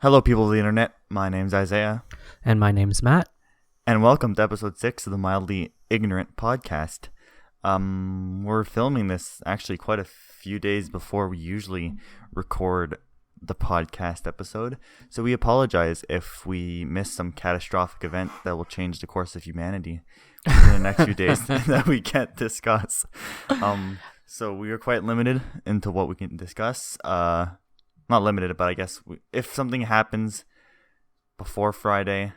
Hello, people of the internet. My name's Isaiah, And my name's Matt. and welcome to episode 6 of the Mildly Ignorant podcast. We're filming this actually quite a few days before we usually record the podcast episode, so we apologize if we miss some catastrophic event that will change the course of humanity in the next few days that we can't discuss. So we are quite limited into what we can discuss. Not limited, but I guess if something happens before Friday,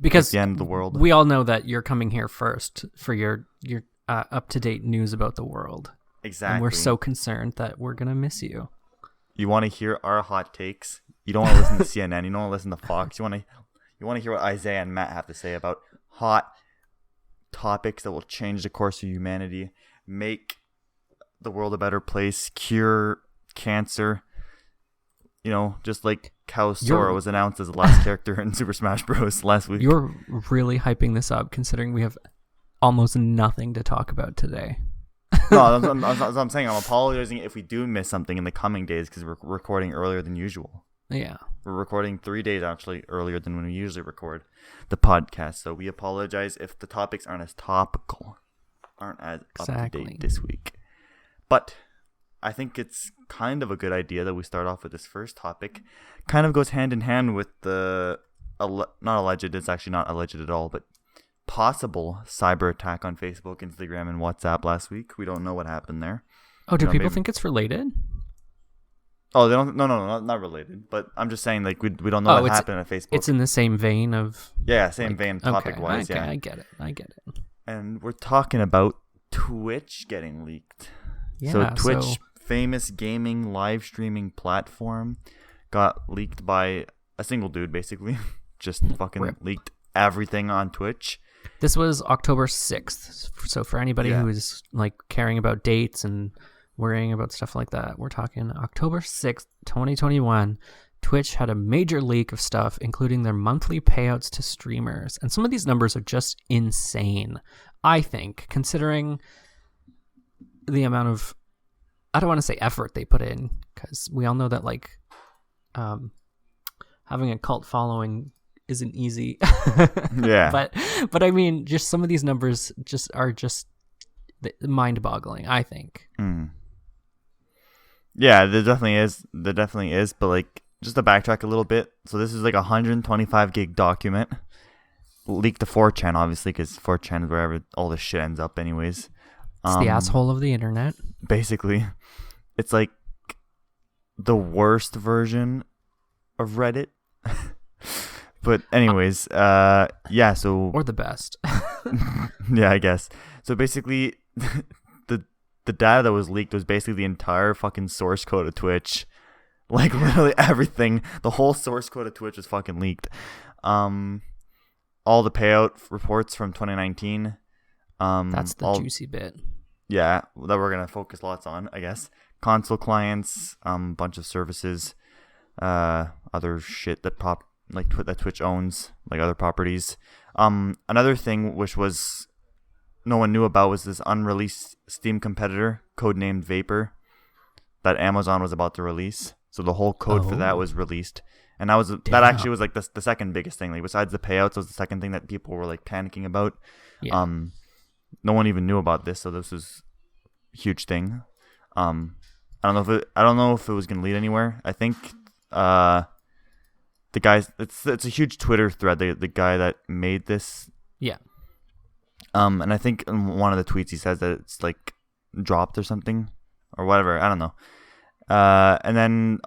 Because it's the end of the world. we all know that you're coming here first for your up-to-date news about the world. Exactly. And we're so concerned that we're going to miss you. You want to hear our hot takes. You don't want to listen to CNN. You don't want to listen to Fox. You want to hear what Isaiah and Matt have to say about hot topics that will change the course of humanity, make the world a better place, cure cancer. You know, just like how Sora was announced as the last character in Super Smash Bros. Last week. You're really hyping this up considering we have almost nothing to talk about today. No, that's what I'm saying. I'm apologizing if we do miss something in the coming days because we're recording earlier than usual. Yeah. We're recording 3 days actually earlier than when we usually record the podcast. So we apologize if the topics aren't as topical, aren't as up to date this week. But I think it's kind of a good idea that we start off with this first topic. Kind of goes hand in hand with the not alleged, it's actually not alleged at all, but possible cyber attack on Facebook, Instagram, and WhatsApp last week. We don't know what happened there. Oh, do people think it's related? Oh, they don't. No, not related. But I'm just saying, like we don't know what happened at Facebook. It's in the same vein of same vein topic wise. Okay, yeah, I get it. And we're talking about Twitch getting leaked. Yeah, so Twitch, famous gaming live streaming platform, got leaked by a single dude, basically. Just fucking leaked everything on Twitch. This was October 6th. So for anybody who is like caring about dates and worrying about stuff like that, we're talking October 6th, 2021. Twitch had a major leak of stuff, including their monthly payouts to streamers. And some of these numbers are just insane, I think, considering the amount of, I don't want to say effort they put in, because we all know that like having a cult following isn't easy. Yeah. But I mean, just some of these numbers are just mind-boggling, I think. Yeah, there definitely is. But like, just to backtrack a little bit, so this is like a 125 gig document leaked to 4chan, obviously, because 4chan is wherever all this shit ends up anyways. It's the asshole of the internet. Basically, it's like the worst version of Reddit. But anyways, so or the best. yeah, I guess. So basically, the data that was leaked was basically the entire fucking source code of Twitch. Like literally everything. The whole source code of Twitch was fucking leaked. All the payout reports from 2019. That's the juicy bit. Yeah, that we're gonna focus lots on, I guess. Console clients, bunch of services, other shit that that Twitch owns, like other properties. Another thing which was no one knew about was this unreleased Steam competitor, codenamed Vapor, that Amazon was about to release. So the whole code for that was released, and that actually was like the second biggest thing. Like besides the payouts, was the second thing that people were like panicking about. Yeah. No one even knew about this, so this was a huge thing. I don't know if it was gonna lead anywhere. I think the guys, it's a huge Twitter thread. The guy that made this. Yeah. And I think in one of the tweets he says that it's like dropped or something or whatever. I don't know. And then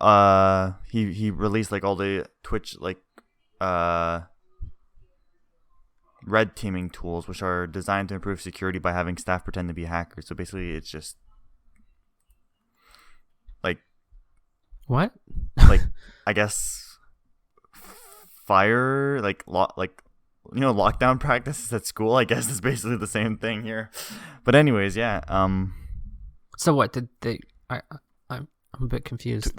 he released like all the Twitch like red teaming tools, which are designed to improve security by having staff pretend to be hackers. So basically, it's just like what? Like I guess fire lockdown practices at school. I guess is basically the same thing here. But anyways, yeah. So what did they? I'm a bit confused.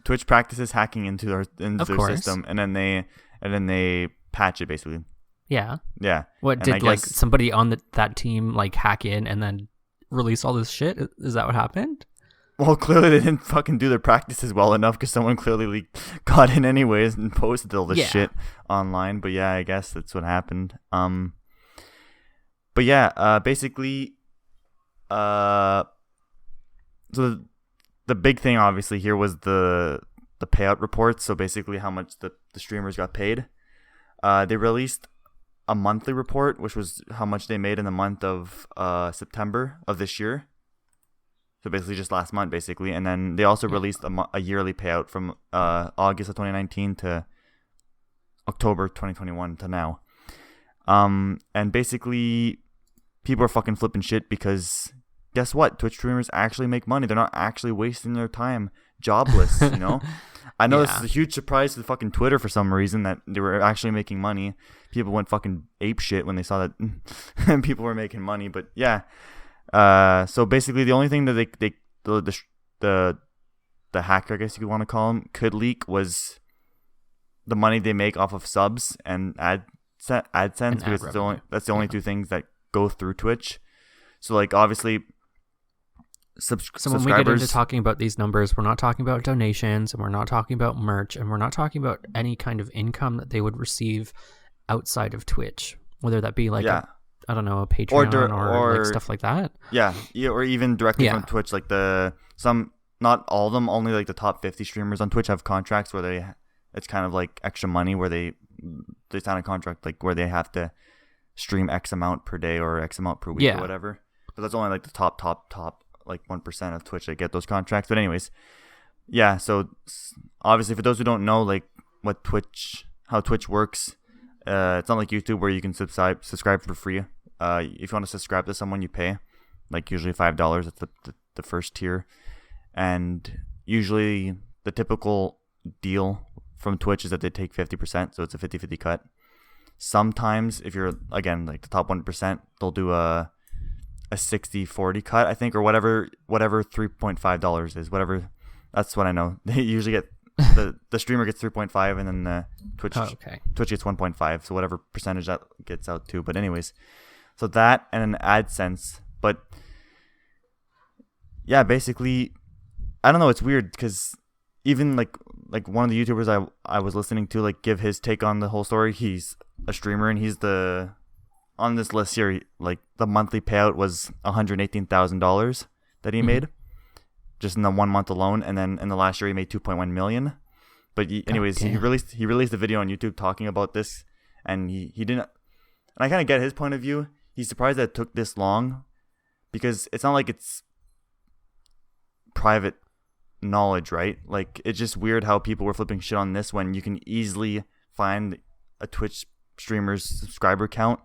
Twitch practices hacking into their course. system, and then they patch it basically. Yeah. Yeah. What did like somebody on that team like hack in and then release all this shit? Is that what happened? Well, clearly they didn't fucking do their practices well enough because someone clearly got in anyways and posted all this shit online. But yeah, I guess that's what happened. But yeah, basically, so the big thing obviously here was the payout reports. So basically, how much the streamers got paid. They released a monthly report, which was how much they made in the month of September of this year. So basically just last month, basically. And then they also released a yearly payout from August of 2019 to October 2021 to now. And basically, people are fucking flipping shit because guess what? Twitch streamers actually make money. They're not actually wasting their time jobless, you know? I know this is a huge surprise to fucking Twitter for some reason that they were actually making money. People went fucking ape shit when they saw that people were making money. But yeah. So basically, the only thing that the hacker, I guess you could want to call him, could leak was the money they make off of subs and AdSense, because that's the only two things that go through Twitch. So like obviously, so when we get into talking about these numbers, we're not talking about donations, and we're not talking about merch, and we're not talking about any kind of income that they would receive outside of Twitch, whether that be like I don't know, a Patreon or like stuff like that. Yeah, or even directly from Twitch. Like not all of them, only like the top 50 streamers on Twitch have contracts where it's kind of like extra money where they sign a contract like where they have to stream X amount per day or X amount per week or whatever. But that's only like the top like 1% of Twitch that get those contracts. But anyways, yeah. So obviously, for those who don't know, like how Twitch works, it's not like YouTube where you can subscribe for free. If you want to subscribe to someone, you pay, like usually $5. That's the first tier, and usually the typical deal from Twitch is that they take 50%, so it's a 50-50 cut. Sometimes, if you're again like the top 1%, they'll do a 60-40 cut, I think, or whatever $3.5 is, whatever. That's what I know. They usually get the streamer gets 3.5, and then the Twitch gets 1.5. So whatever percentage that gets out to. But anyways, so that and an AdSense. But yeah, basically, I don't know. It's weird because even like one of the YouTubers I was listening to like give his take on the whole story. He's a streamer and he's on this list here. Like the monthly payout was $118,000 that he made. Just in the 1 month alone, and then in the last year he made $2.1 million. But anyways, he released a video on YouTube talking about this, and he didn't. And I kind of get his point of view. He's surprised that it took this long, because it's not like it's private knowledge, right? Like it's just weird how people were flipping shit on this when you can easily find a Twitch streamer's subscriber count.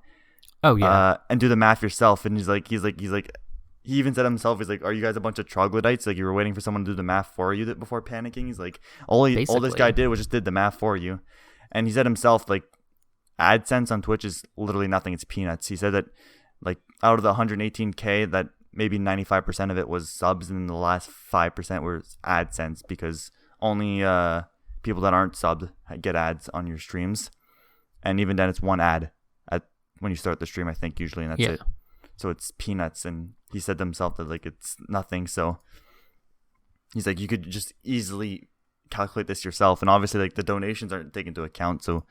Oh yeah, and do the math yourself. And he's like. He even said himself, he's like, are you guys a bunch of troglodytes? Like, you were waiting for someone to do the math for you before panicking? He's like, all this guy did was just did the math for you. And he said himself, like, AdSense on Twitch is literally nothing. It's peanuts. He said that, like, out of the 118K, that maybe 95% of it was subs, and the last 5% was AdSense, because only people that aren't subbed get ads on your streams. And even then, it's one ad when you start the stream, I think, usually, and that's it. So it's peanuts, and he said to himself that like it's nothing. So he's like, you could just easily calculate this yourself, and obviously like the donations aren't taken into account. So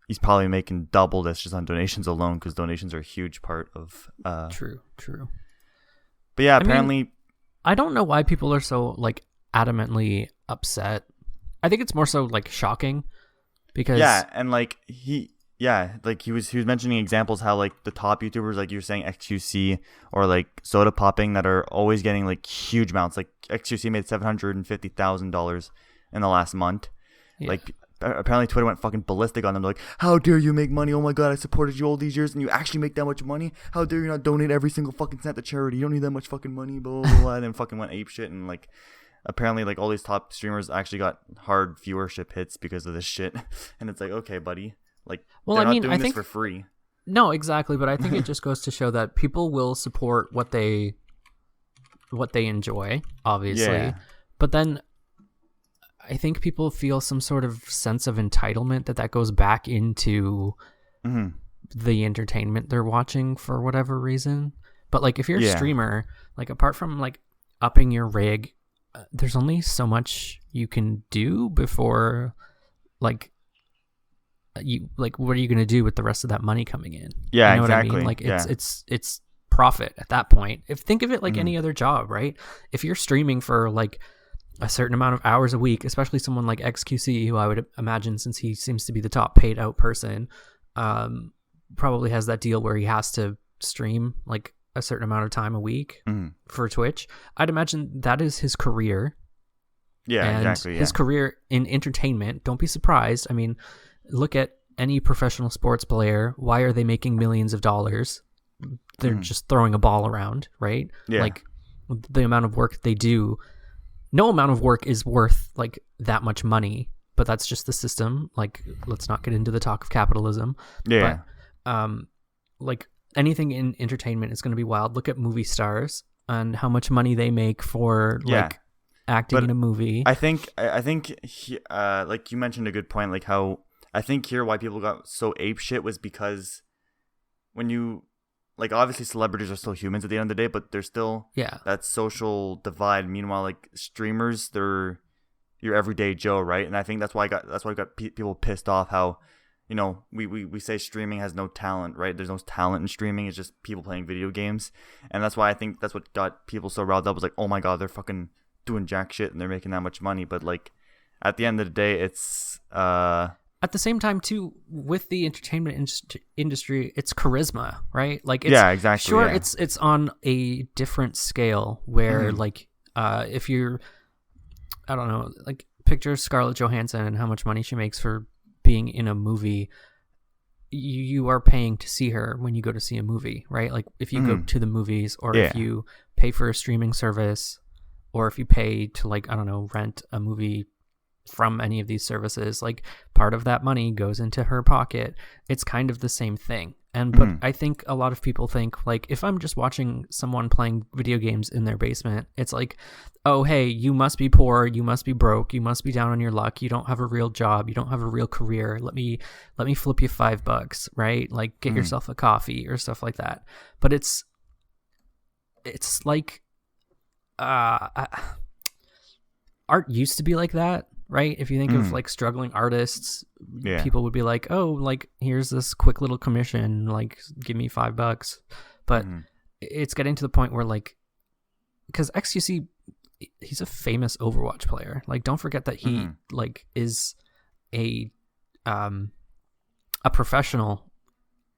he's probably making double this just on donations alone, because donations are a huge part of. True. But yeah, apparently, I don't know why people are so like adamantly upset. I think it's more so like shocking, because and like like he was mentioning examples how like the top YouTubers, like you're saying XQC or like Soda Popping, that are always getting like huge amounts. Like XQC made $750,000 in the last month. Yeah. Like apparently Twitter went fucking ballistic on them. They're like, how dare you make money? Oh my god, I supported you all these years and you actually make that much money? How dare you not donate every single fucking cent to charity? You don't need that much fucking money, blah blah blah. And then fucking went ape shit, and like apparently like all these top streamers actually got hard viewership hits because of this shit. And it's like, okay, buddy. Like, well, they're not doing this for free. No, exactly. But I think it just goes to show that people will support what they enjoy, obviously. Yeah. But then I think people feel some sort of sense of entitlement that goes back into the entertainment they're watching for whatever reason. But like if you're a streamer, like apart from like upping your rig, there's only so much you can do before, like, what are you going to do with the rest of that money coming in? Yeah, you know exactly. What I mean? Like, yeah. it's profit at that point. Think of it like any other job, right? If you're streaming for like a certain amount of hours a week, especially someone like XQC, who I would imagine, since he seems to be the top paid out person, probably has that deal where he has to stream like a certain amount of time a week for Twitch. I'd imagine that is his career. Yeah, and exactly. His career in entertainment. Don't be surprised. I mean, look at any professional sports player. Why are they making millions of dollars? They're just throwing a ball around, right? Yeah. Like, the amount of work they do, no amount of work is worth like that much money, but that's just the system. Like, let's not get into the talk of capitalism. Yeah. But like anything in entertainment is going to be wild. Look at movie stars and how much money they make for like acting in a movie. I think like you mentioned a good point, like how I think here why people got so apeshit was because when you, like, obviously celebrities are still humans at the end of the day, but there's still that social divide. Meanwhile, like, streamers, they're your everyday Joe, right? And I think that's why I got people pissed off how, you know, we say streaming has no talent, right? There's no talent in streaming. It's just people playing video games. And that's why I think that's what got people so riled up, was like, oh my God, they're fucking doing jack shit and they're making that much money. But like, at the end of the day, it's at the same time too, with the entertainment industry, it's charisma, right? Like, exactly. Sure, it's on a different scale where like if you're, I don't know, like, picture Scarlett Johansson and how much money she makes for being in a movie. You are paying to see her when you go to see a movie, right? Like, if you go to the movies, or if you pay for a streaming service, or if you pay to, like, I don't know, rent a movie from any of these services, like, part of that money goes into her pocket. It's kind of the same thing. But I think a lot of people think, like, if I'm just watching someone playing video games in their basement, it's like, oh, hey, you must be poor, you must be broke, you must be down on your luck, you don't have a real job, you don't have a real career, let me flip you $5, right? Like, get yourself a coffee or stuff like that. But it's like, art used to be like that, right? If you think of like struggling artists, people would be like, oh, like, here's this quick little commission, like, give me $5. But it's getting to the point where, like, because XQC, he's a famous Overwatch player. Like, don't forget that he like is a professional.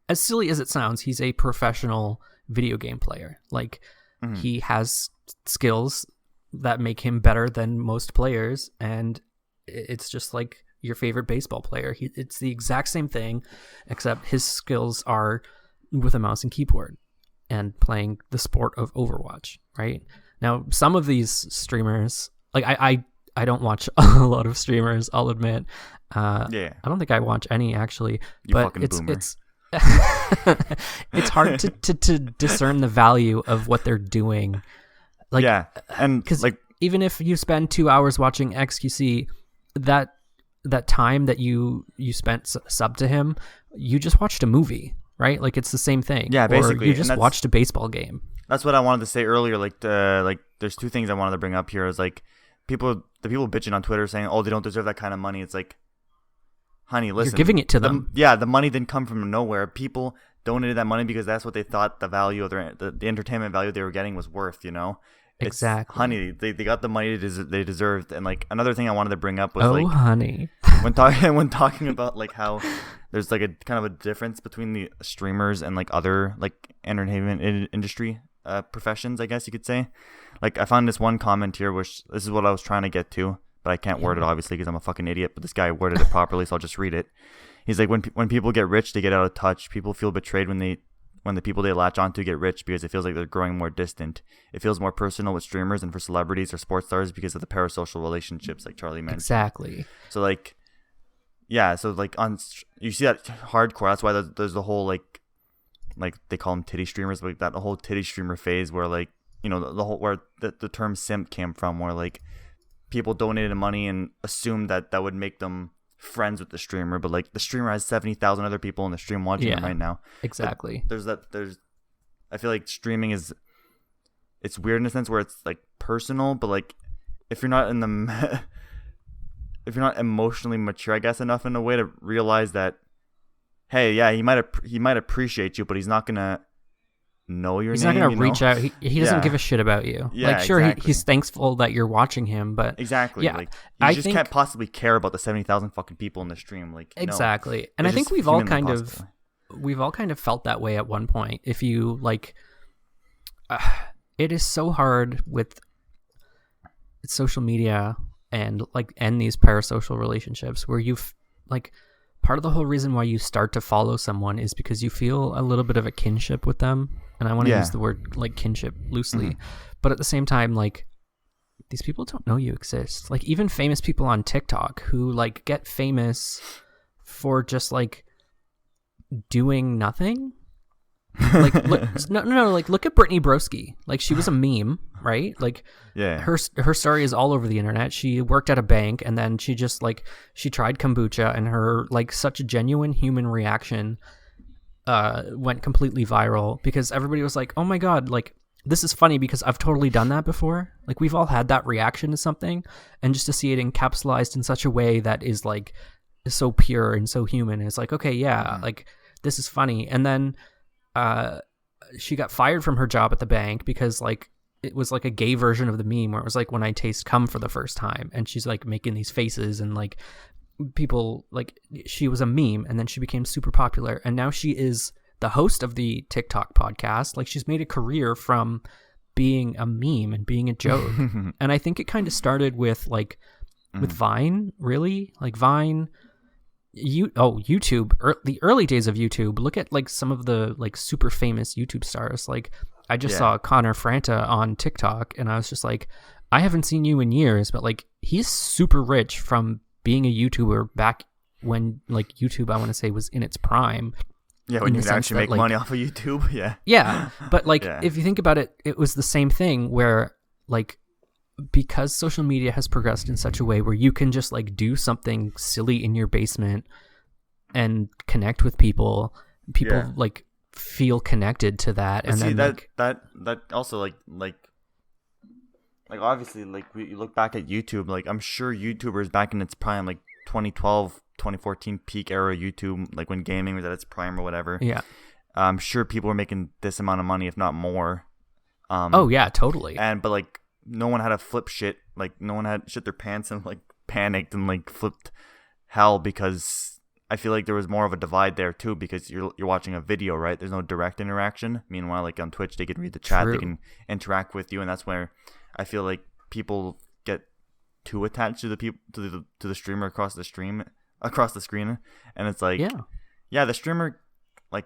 As silly as it sounds, he's a professional video game player. Like, he has skills that make him better than most players, and it's just like your favorite baseball player. It's the exact same thing, except his skills are with a mouse and keyboard and playing the sport of Overwatch, right? Now, some of these streamers, like, I don't watch a lot of streamers, I'll admit. I don't think I watch any, actually. But it's it's hard to discern the value of what they're doing. Like, and because, like, even if you spend 2 hours watching XQC, that time that you spent sub to him, you just watched a movie, right? Like, it's the same thing. Yeah, basically. Or you just watched a baseball game. That's what I wanted to say earlier. Like, there's two things I wanted to bring up here. Is like, the people bitching on Twitter saying, oh, they don't deserve that kind of money. It's like, honey, listen, you're giving it to them. The money didn't come from nowhere. People donated that money because that's what they thought the value of the entertainment value they were getting was worth, you know? Exactly. Honey, they got the money they deserved. And like, another thing I wanted to bring up was honey, when talking about like how there's like a kind of a difference between the streamers and like other like entertainment industry professions, I guess you could say. Like, I found this one comment here, which this is what I was trying to get to, but I can't word it obviously because I'm a fucking idiot. But this guy worded it properly, so I'll just read it. He's like, when people get rich, they get out of touch. People feel betrayed when the people they latch onto get rich because it feels like they're growing more distant. It feels more personal with streamers and for celebrities or sports stars because of the parasocial relationships, like Charlie mentioned. Exactly. So like, yeah. So like, you see that hardcore. That's why there's the whole like they call them titty streamers, but like that whole titty streamer phase where, like, you know, the whole where the term simp came from, where like people donated money and assumed that would make them friends with the streamer, but like the streamer has 70,000 other people in the stream watching him right now. Exactly. But I feel like streaming is it's weird in a sense where it's like personal, but like if you're not in the if you're not emotionally mature, I guess, enough in a way to realize that, hey, yeah, he might appreciate you, but he's not gonna know your name. He's not gonna reach out. He doesn't give a shit about you. Yeah, like, sure, exactly. he's thankful that you're watching him, but exactly. Yeah, like I you just think- can't possibly care about the 70,000 fucking people in the stream. Like exactly. No. And I It's think just we've all humanly kind possible. we've all kind of felt that way at one point. If you like, it is so hard with social media and these parasocial relationships where you've like, part of the whole reason why you start to follow someone is because you feel a little bit of a kinship with them. And I want to Yeah. use the word like kinship loosely, Mm-hmm. but at the same time, like, these people don't know you exist. Like, even famous people on TikTok who like get famous for just like doing nothing. Like, no, like, look at Brittany Broski. Like, she was a meme, right? Like, Yeah. her story is all over the internet. She worked at a bank, and then she just like, she tried kombucha, and her like such a genuine human reaction went completely viral because everybody was like, oh my god, like, this is funny because I've totally done that before. Like, we've all had that reaction to something, and just to see it encapsulated in such a way that is like so pure and so human, it's like, okay, yeah, like, this is funny. And then she got fired from her job at the bank because like it was like a gay version of the meme where it was like, when I taste cum for the first time, and she's like making these faces, and like people, like, she was a meme, and then she became super popular, and now she is the host of the TikTok podcast. Like, she's made a career from being a meme and being a joke. And I think it kind of started with like with Vine, really, like Vine. YouTube, the early days of YouTube. Look at like some of the like super famous YouTube stars. Like, I just saw Connor Franta on TikTok, and I was just like, I haven't seen you in years, but like, he's super rich from being a YouTuber back when like YouTube, I want to say, was in its prime. Yeah, when in you the can sense actually that, make like, money off of YouTube. Yeah. Yeah, but like, Yeah. if you think about it, it was the same thing where like, because social media has progressed in such a way where you can just like do something silly in your basement and connect with people Yeah. like feel connected to that. But And see, then that also like obviously, like, you look back at YouTube, like, I'm sure YouTubers back in its prime, like 2012, 2014 peak era YouTube, like when gaming was at its prime or whatever. yeah. I'm sure people were making this amount of money, if not more. Oh yeah, totally. But like, no one had to flip shit. Like, no one had shit their pants and like panicked and like flipped hell, because I feel like there was more of a divide there too, because you're watching a video, right? There's no direct interaction. Meanwhile, like on Twitch, they can read the chat, True. they can interact with you, and that's where I feel like people get too attached to the people to the streamer across the screen, and it's like, yeah, the streamer, like,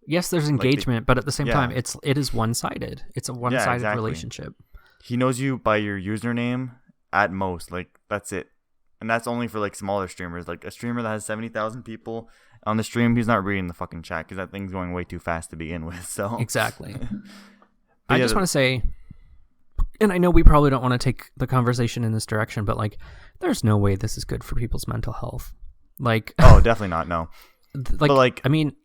yes, there's engagement, but at the same yeah. time, it is one-sided. It's a one-sided exactly. relationship. he knows you by your username at most, like, that's it. And that's only for like smaller streamers. Like a streamer that has 70,000 people on the stream, he's not reading the fucking chat because that thing's going way too fast to begin with. So Exactly. But I yeah, just want to say, and I know we probably don't want to take the conversation in this direction, but like, there's no way this is good for people's mental health. Like, oh, definitely not. No. like, But like, I mean,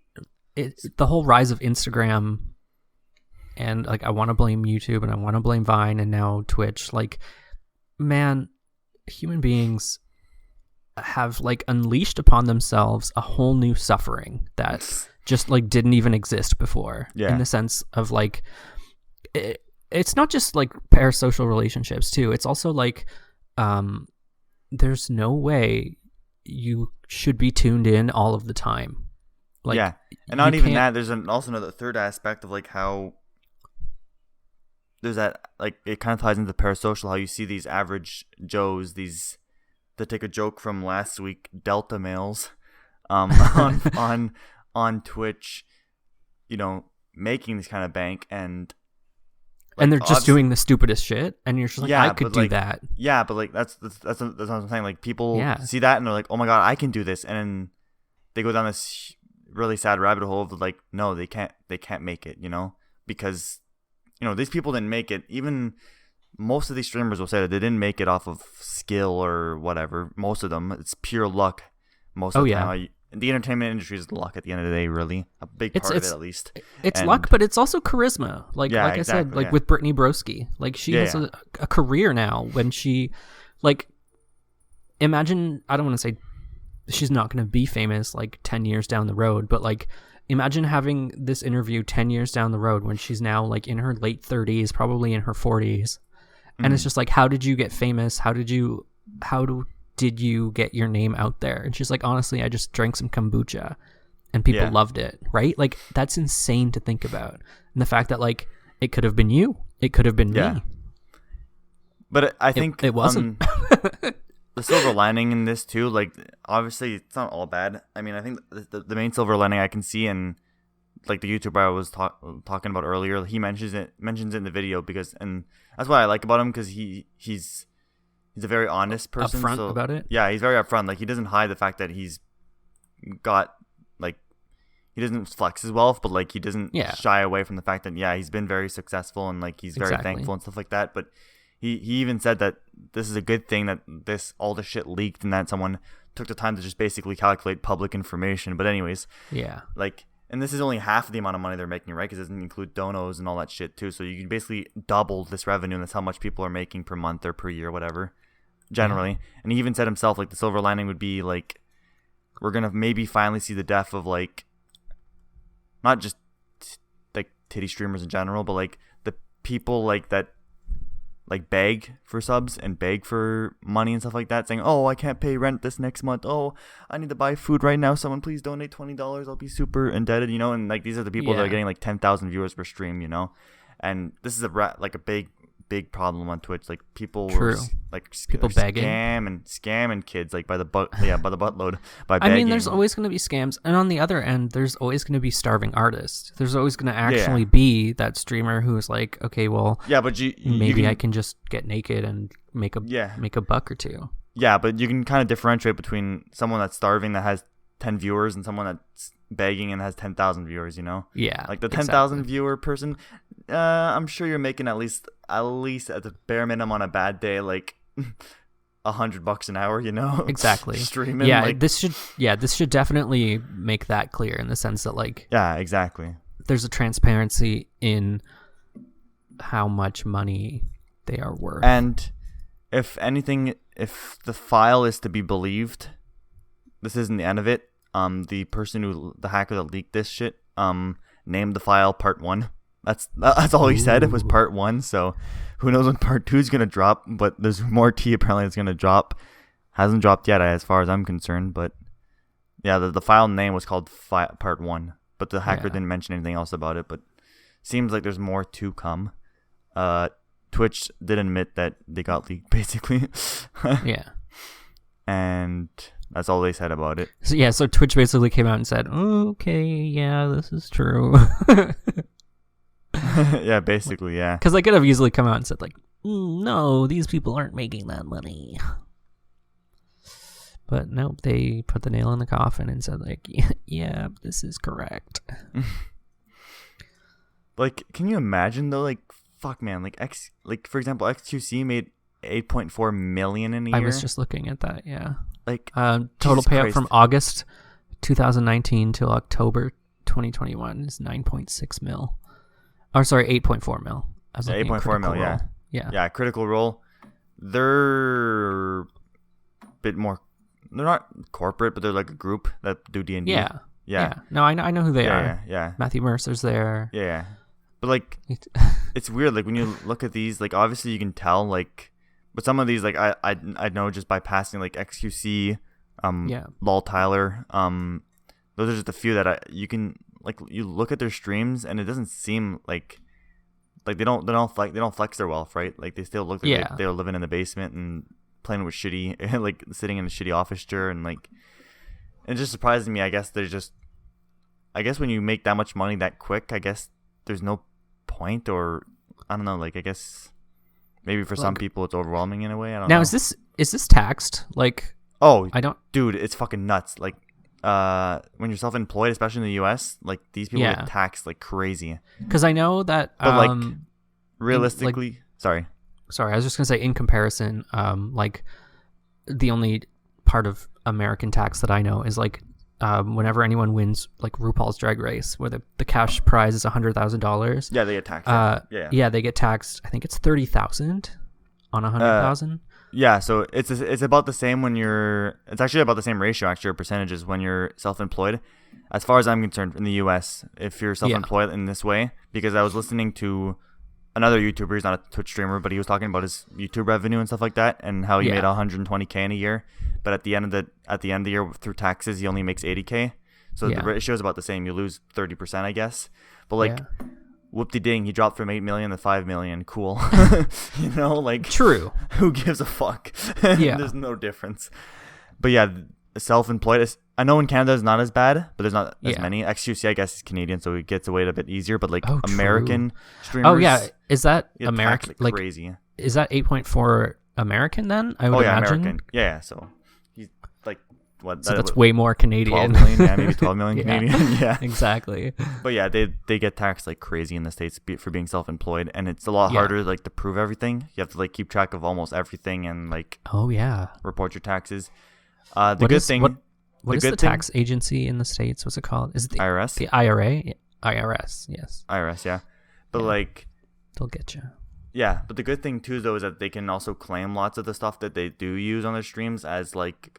the whole rise of Instagram, and like, I want to blame YouTube, and I want to blame Vine, and now Twitch. Like, man, human beings have like unleashed upon themselves a whole new suffering that just like didn't even exist before. Yeah. In the sense of like, it's not just like parasocial relationships too. It's also like, there's no way you should be tuned in all of the time. Like, yeah, and not you even can't- that. There's also another third aspect of like how there's that, like, it kind of ties into the parasocial. How you see these average Joes, these, to take a joke from last week, Delta males, on Twitch, you know, making this kind of bank, and and they're just doing the stupidest shit, and you're just like, Yeah, I could but, do like, that. Yeah, but like that's what I'm saying. Like, people Yeah. see that and they're like, "Oh my god, I can do this," and then they go down this really sad rabbit hole of like, no, they can't make it, you know, because, you know, these people didn't make it. Even most of these streamers will say that they didn't make it off of skill or whatever. Most of them, it's pure luck. Most of the time, the entertainment industry is luck at the end of the day, really. A big part of it, at least. It's luck, but it's also charisma. Like I said, like with Brittany Broski. Like, she has a career now when she, like, imagine, I don't want to say she's not going to be famous, like, 10 years down the road, but, like, imagine having this interview 10 years down the road when she's now, like, in her late 30s, probably in her 40s. And it's just like, how did you get famous? How did you get your name out there? And she's like, honestly, I just drank some kombucha and people loved it, right? Like, that's insane to think about. And the fact that, like, it could have been you, it could have been me, but I think it wasn't. The silver lining in this too, like, obviously it's not all bad. I mean, I think the main silver lining I can see, and like the YouTuber I was talking about earlier, he mentions it in the video, because, and that's what I like about him, because he's a very honest person. Upfront about it? Yeah, he's very upfront. Like, he doesn't hide the fact that he's got, like, he doesn't flex his wealth, but, like, he doesn't shy away from the fact that, he's been very successful, and, like, he's very thankful and stuff like that. But he even said that this is a good thing that all this shit leaked, and that someone took the time to just basically calculate public information. But anyways, like, and this is only half of the amount of money they're making, right? Because it doesn't include donos and all that shit too. So you can basically double this revenue, and that's how much people are making per month or per year, whatever, generally. And he even said himself, like, the silver lining would be, like, we're gonna maybe finally see the death of, like, not just like titty streamers in general, but, like, the people, like, that, like, beg for subs and beg for money and stuff like that, saying, oh, I can't pay rent this next month, oh, I need to buy food right now, someone please donate $20, I'll be super indebted, you know. And, like, these are the people that are getting, like, 10,000 viewers per stream, you know. And this is a big problem on Twitch. Like, people were, like, people begging, scamming kids, like, by the buttload by begging. I mean, there's always going to be scams, and on the other end, there's always going to be starving artists. There's always going to actually be that streamer who's like, okay, well, but maybe I can just get naked and make a buck or two. Yeah, but you can kind of differentiate between someone that's starving that has 10 viewers and someone that's begging and has 10,000 viewers, you know? Yeah. Like, the 10,000 viewer person, I'm sure you're making at least at the bare minimum on a bad day, like, $100 an hour, you know? Exactly. Streaming. Yeah, like, this should definitely make that clear, in the sense that, like, exactly. There's a transparency in how much money they are worth. And if anything, if the file is to be believed, this isn't the end of it. The hacker that leaked this shit, named the file Part 1. That's all he said. It was Part 1. So who knows when Part 2 is gonna drop? But there's more tea apparently that's gonna drop. Hasn't dropped yet, as far as I'm concerned. But yeah, the file name was called Part 1. But the hacker didn't mention anything else about it. But seems like there's more to come. Twitch did admit that they got leaked, basically. Yeah. And that's all they said about it. So Twitch basically came out and said, okay, yeah, this is true. Yeah, basically, yeah. Because they could have easily come out and said, like, no, these people aren't making that money. But nope, they put the nail in the coffin and said, like, yeah, this is correct. Like, can you imagine, though? Like, fuck, man. Like, for example, XQC made $8.4 million in a year. I was just looking at that, yeah. Like, total payout from August 2019 till October 2021 is 9.6 mil. Or sorry, 8.4 mil. 8.4 mil, yeah. Yeah, Critical Role. They're a bit more, they're not corporate, but they're like a group that do D&D. Yeah. No, I know who they are. Yeah. Matthew Mercer's there. Yeah. But, like, it's weird. Like, when you look at these, like, obviously you can tell, like, but some of these, like, I know just by passing, like, XQC, Lol Tyler, those are just a few that you can, like, you look at their streams and it doesn't seem like they don't flex their wealth, right? Like, they still look like they're living in the basement and playing with shitty, like, sitting in a shitty office chair, and, like, it just surprises me. I guess when you make that much money that quick, I guess there's no point, or I don't know, like, I guess maybe for some people it's overwhelming in a way. I don't know. Now, is this taxed? Like, dude, it's fucking nuts. Like, when you're self-employed, especially in the US, like, these people get taxed like crazy. Because I know that, but like, realistically, sorry, I was just gonna say, in comparison, like, the only part of American tax that I know is, like, whenever anyone wins like RuPaul's Drag Race, where the cash prize is $100,000. Yeah, they get taxed. Yeah, they get taxed. I think it's 30,000 on 100,000. Yeah, so it's about the same when you're. It's actually about the same ratio, actually, or percentages when you're self-employed. As far as I'm concerned, in the U.S., if you're self-employed in this way, because I was listening to another YouTuber, he's not a Twitch streamer, but he was talking about his YouTube revenue and stuff like that, and how he made 120K in a year, but at the end of the year through taxes, he only makes 80K. So the ratio is about the same. You lose 30%, I guess. But like, whoop-de-ding, he dropped from 8 million to 5 million. Cool. You know, like, true. Who gives a fuck? Yeah, there's no difference. But yeah, self-employed is. I know in Canada it's not as bad, but there's not as many. XQC, I guess, is Canadian, so it gets away a bit easier. But like American streamers. Oh yeah, is that American? Like crazy. Is that 8.4 American then? I would imagine. American. Yeah. So he's like what? So that's way more Canadian. 12 million, yeah, maybe 12 million Canadian. Yeah, exactly. But yeah, they get taxed like crazy in the States for being self-employed, and it's a lot harder like to prove everything. You have to like keep track of almost everything and like report your taxes. What is the tax agency in the States? What's it called? Is it the IRS? The IRA? IRS, yes. IRS, yeah. But like, they'll get you. Yeah, but the good thing too, though, is that they can also claim lots of the stuff that they do use on their streams as like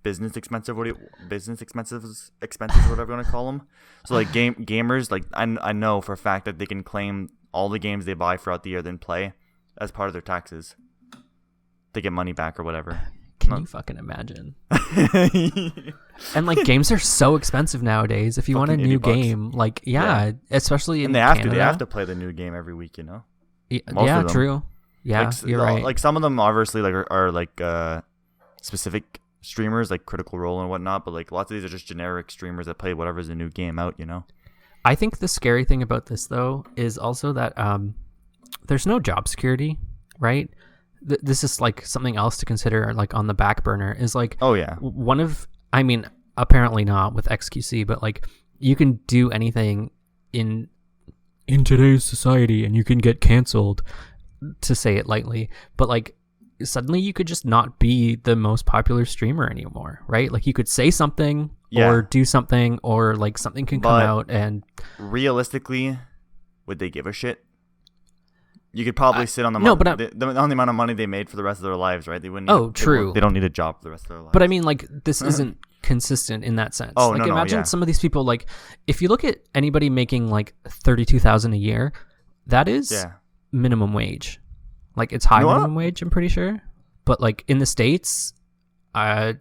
business expenses, whatever you want to call them. So like gamers, like I know for a fact that they can claim all the games they buy throughout the year then play as part of their taxes. They get money back or whatever. Can you fucking imagine? And like games are so expensive nowadays. If you want a new game, like especially in Canada. They have to play the new game every week, you know. Yeah, true. Yeah, like, you're right. Like some of them obviously like are like specific streamers like Critical Role and whatnot, but like lots of these are just generic streamers that play whatever's a new game out, you know. I think the scary thing about this though is also that there's no job security, right? This is like something else to consider, like on the back burner is like, apparently not with XQC, but like you can do anything in today's society and you can get canceled, to say it lightly, but like suddenly you could just not be the most popular streamer anymore, right? Like you could say something or do something, or like something can come out, and realistically, would they give a shit? You could probably sit on the money. No, but on the amount of money they made for the rest of their lives, right? They wouldn't. True. They don't need a job for the rest of their lives. But I mean, like, this isn't consistent in that sense. Imagine some of these people. Like, if you look at anybody making like $32,000 a year, that is minimum wage. Like, it's high minimum wage. I'm pretty sure. But like in the States, I'm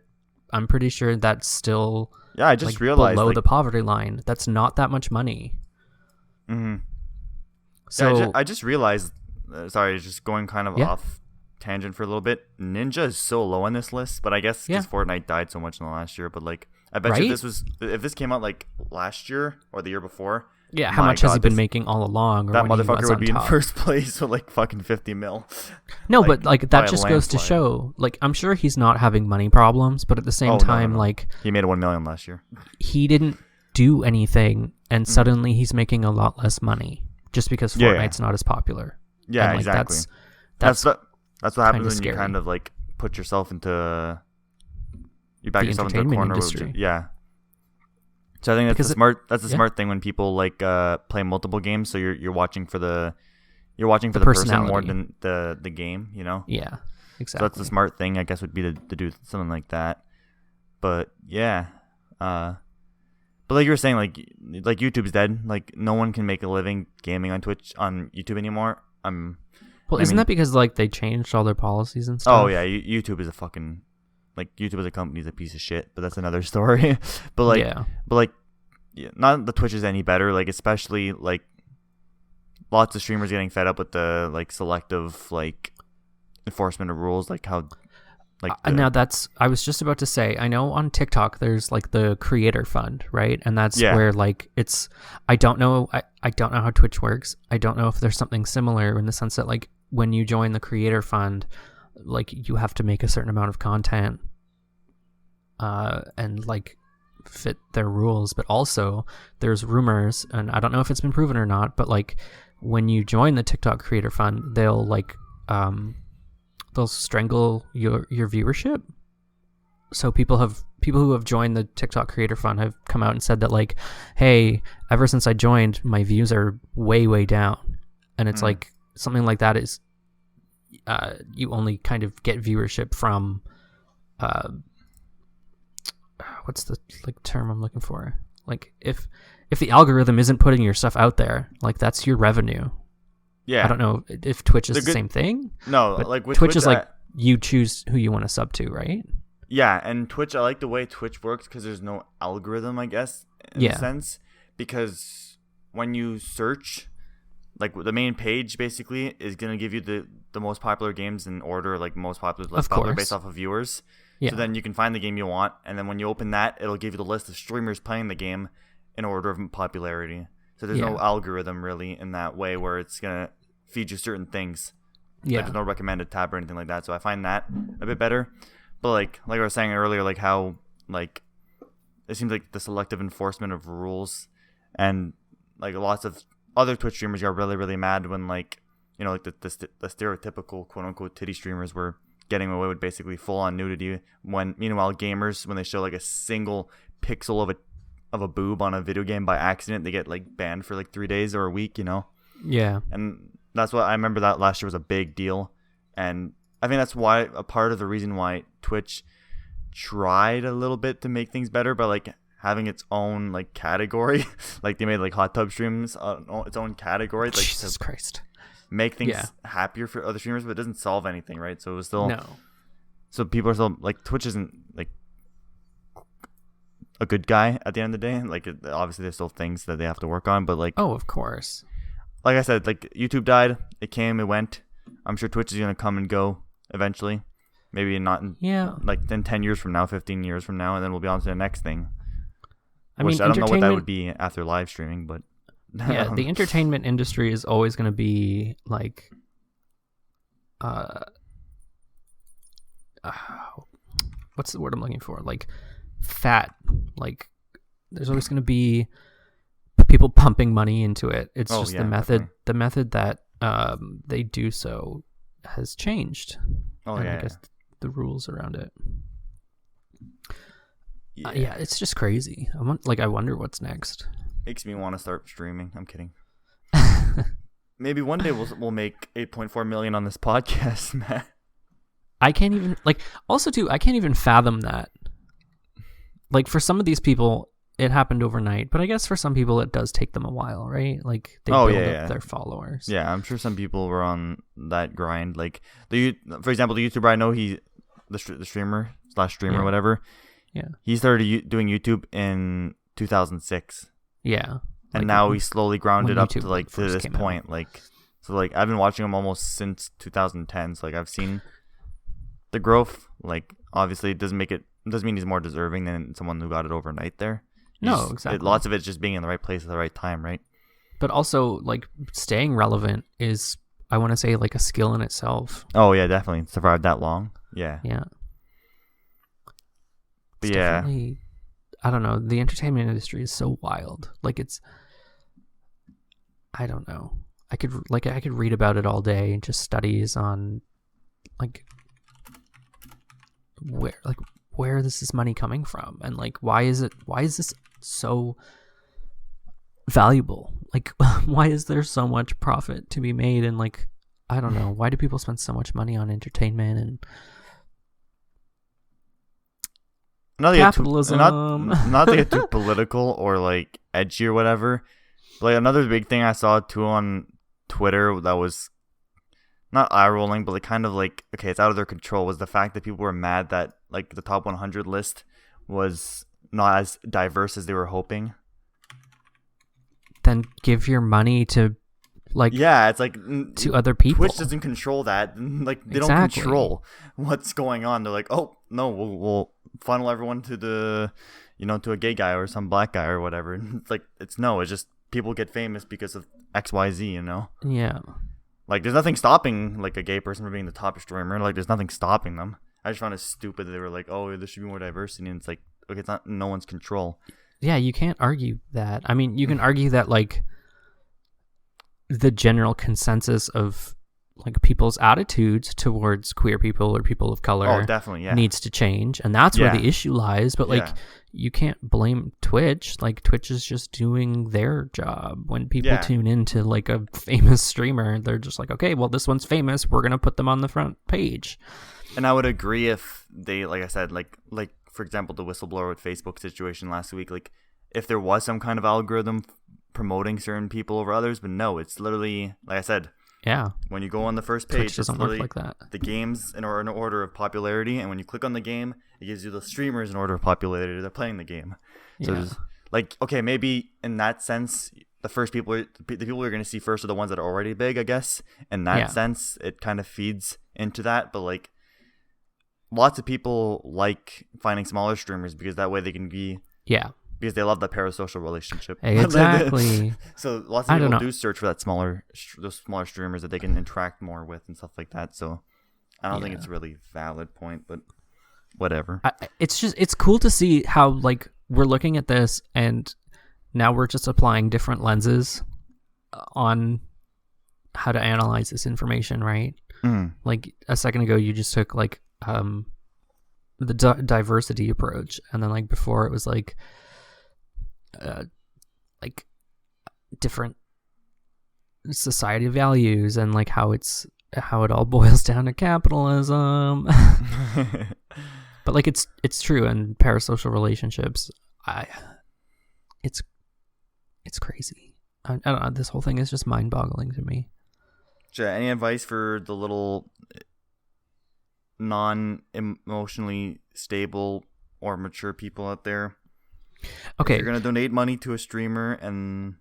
pretty sure that's still I just realized below the poverty line. That's not that much money. Mm-hmm. So I just realized. Sorry, just going kind of off tangent for a little bit. Ninja is so low on this list, but I guess because Fortnite died so much in the last year. But like, I bet you if this came out like last year or the year before. Yeah, how much has he been making all along? Or that motherfucker would be in first place with like fucking 50 mil. No, like, but like that just goes to show. Like, I'm sure he's not having money problems, but at the same time, like he made 1 million last year. He didn't do anything, and suddenly he's making a lot less money just because Fortnite's not as popular. Yeah, and, like, exactly. That's what happens when you kind of like put yourself into you back yourself into a corner. So I think that's the smart thing when people like play multiple games. So you're watching for the person more than the game. You know. Yeah, exactly. So that's the smart thing, I guess, would be to do something like that. But yeah, but like you were saying, like YouTube's dead. Like no one can make a living gaming on YouTube anymore. Isn't that because like they changed all their policies and stuff? Oh yeah, YouTube is a fucking YouTube as a company is a piece of shit, but that's another story. But not that Twitch is any better. Like especially like lots of streamers getting fed up with the like selective like enforcement of rules, like how. Now I was just about to say, I know on TikTok there's like the creator fund, right? And that's where like it's, I don't know how Twitch works. I don't know if there's something similar in the sense that like when you join the creator fund, like you have to make a certain amount of content and like fit their rules. But also there's rumors, and I don't know if it's been proven or not, but like when you join the TikTok creator fund, they'll like, they'll strangle your viewership. So people have people who have joined the TikTok Creator Fund have come out and said that like, hey, ever since I joined, my views are way down, and it's like something like that is, you only kind of get viewership from, what's the like term I'm looking for? Like if the algorithm isn't putting your stuff out there, like that's your revenue. Yeah. I don't know if Twitch is the same thing. No, but like with Twitch is like you choose who you want to sub to, right? Yeah, and Twitch, I like the way Twitch works because there's no algorithm, I guess, in a sense. Because when you search, like the main page basically is going to give you the most popular games in order, like most popular, less popular based off of viewers. Yeah. So then you can find the game you want, and then when you open that, it'll give you the list of streamers playing the game in order of popularity. So there's no algorithm really in that way where it's going to feed you certain things. Yeah. Like there's no recommended tab or anything like that. So I find that a bit better. But like I was saying earlier, like how like it seems like the selective enforcement of rules, and like lots of other Twitch streamers got really mad when like, you know, like the stereotypical quote unquote titty streamers were getting away with basically full on nudity, when meanwhile gamers, when they show like a single pixel of a boob on a video game by accident, they get like banned for like 3 days or a week, you know? Yeah. And that's what I remember, that last year was a big deal. And I think that's why a part of the reason why Twitch tried a little bit to make things better by like having its own like category. Like they made like hot tub streams its own category, like Jesus Christ, make things happier for other streamers, but it doesn't solve anything, right? So it was still so people are still like, Twitch isn't like a good guy at the end of the day. Like obviously there's still things that they have to work on, but like, oh, of course, like I said, like YouTube died, it came, it went. I'm sure Twitch is gonna come and go eventually. Maybe not in, like in 10 years from now, 15 years from now, and then we'll be on to the next thing. I don't know what that would be after live streaming, but yeah, the entertainment industry is always going to be like, what's the word I'm looking for? Like fat. Like there's always going to be people pumping money into it. It's just the method. Definitely. The method that they do so has changed. I guess the rules around it. Yeah, it's just crazy. I wonder what's next. Makes me want to start streaming. I'm kidding. Maybe one day we'll make 8.4 million on this podcast, Matt. I can't even I can't even fathom that. Like for some of these people, it happened overnight, but I guess for some people it does take them a while, right? Like they build up their followers. Yeah, I'm sure some people were on that grind. Like for example, the YouTuber I know, the streamer / whatever. Yeah, he started doing YouTube in 2006. Yeah, and now he slowly ground it up to like to this point. Like, so like I've been watching him almost since 2010. So like I've seen the growth. Like obviously it doesn't mean he's more deserving than someone who got it overnight there. Exactly. Lots of it's just being in the right place at the right time, right? But also like staying relevant is, I want to say, like a skill in itself. Oh yeah, definitely. Survived that long. Yeah. Yeah. But yeah, I don't know. The entertainment industry is so wild. Like I don't know. I could read about it all day. Just studies on like where is this money coming from, and like why is this so valuable? Like why is there so much profit to be made? And like I don't know, why do people spend so much money on entertainment and capitalism? Not to get too political or like edgy or whatever. But, like another big thing I saw too on Twitter that was not eye rolling, but like kind of like, okay, it's out of their control, was the fact that people were mad that like the top 100 list was not as diverse as they were hoping. Then give your money to like, yeah, it's like to other people. Twitch doesn't control that. Like they don't control what's going on. They're like, oh no, we'll funnel everyone to to a gay guy or some black guy or whatever. It's like it's just people get famous because of XYZ, you know? Yeah. Like there's nothing stopping like a gay person from being the top streamer. Like there's nothing stopping them. I just found it stupid that they were like, oh, there should be more diversity, and it's like, okay, it's not no one's control. Yeah, you can't argue that. I mean, you can argue that like the general consensus of like people's attitudes towards queer people or people of color definitely, yeah. needs to change, and that's where the issue lies. But like you can't blame Twitch. Like Twitch is just doing their job. When people tune into like a famous streamer, they're just like, okay, well, this one's famous, we're gonna put them on the front page. And I would agree if they, like I said, like for example, the whistleblower with Facebook situation last week, like if there was some kind of algorithm promoting certain people over others, but no, it's literally, like I said, when you go on the first page, Twitch doesn't work like that. The games in order of popularity, and when you click on the game, it gives you the streamers in order of popularity. They're playing the game. So there's, like, okay, maybe in that sense, the people you're going to see first are the ones that are already big, I guess. In that sense, it kind of feeds into that. But like, lots of people like finding smaller streamers because that way they can be because they love that parasocial relationship. Exactly. So lots of people do search for that those smaller streamers that they can interact more with and stuff like that. So I don't think it's a really valid point, but whatever. It's cool to see how like we're looking at this and now we're just applying different lenses on how to analyze this information, right? Like a second ago, you just took like the diversity approach, and then like before it was like different society values and like how it all boils down to capitalism. But like it's true, and parasocial relationships, it's crazy. I don't know, this whole thing is just mind-boggling to me. Any advice for the little non-emotionally stable or mature people out there? Okay, if you're gonna donate money to a streamer and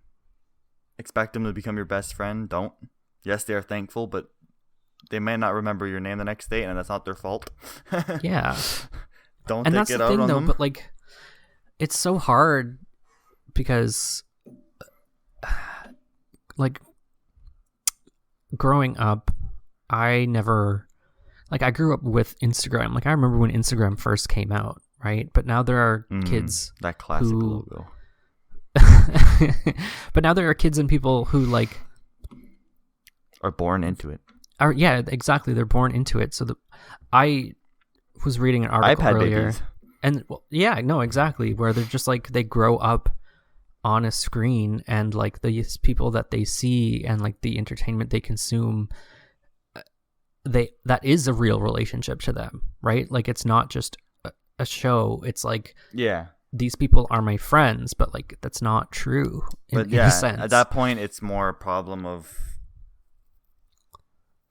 expect them to become your best friend, don't. Yes, they are thankful, but they may not remember your name the next day, and that's not their fault. Yeah. Don't and take that's it the out thing, on though, them. but like, it's so hard because, like, growing up, I grew up with Instagram. Like, I remember when Instagram first came out, right? But now there are kids that classic logo. But now there are kids and people who like are born into it. Exactly. They're born into it. So I was reading an article iPad earlier, babies. and exactly, where they're just like they grow up on a screen, and like the people that they see and like the entertainment they consume, that is a real relationship to them, right? Like it's not just a show. It's like these people are my friends, but like that's not true. In a sense. At that point, it's more a problem of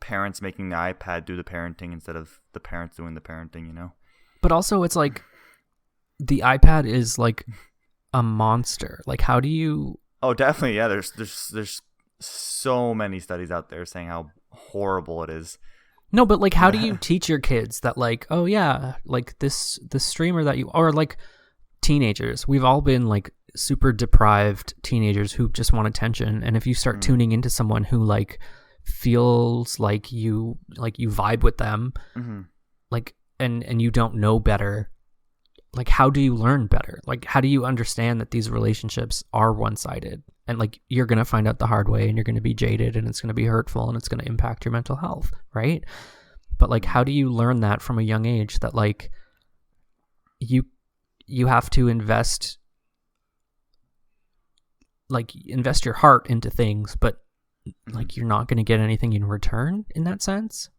parents making the iPad do the parenting instead of the parents doing the parenting, you know? But also it's like the iPad is like a monster. Like how do you... Oh, definitely. Yeah. There's so many studies out there saying how horrible it is. No, but like how do you teach your kids that like, oh yeah, like the streamer that you... Or like teenagers. We've all been like super deprived teenagers who just want attention. And if you start tuning into someone who like feels like you vibe with them, like and you don't know better, like how do you learn better? Like how do you understand that these relationships are one-sided, and like you're gonna find out the hard way, and you're gonna be jaded, and it's gonna be hurtful, and it's gonna impact your mental health, right? But like how do you learn that from a young age, that like you have to invest your heart into things, but like you're not going to get anything in return in that sense.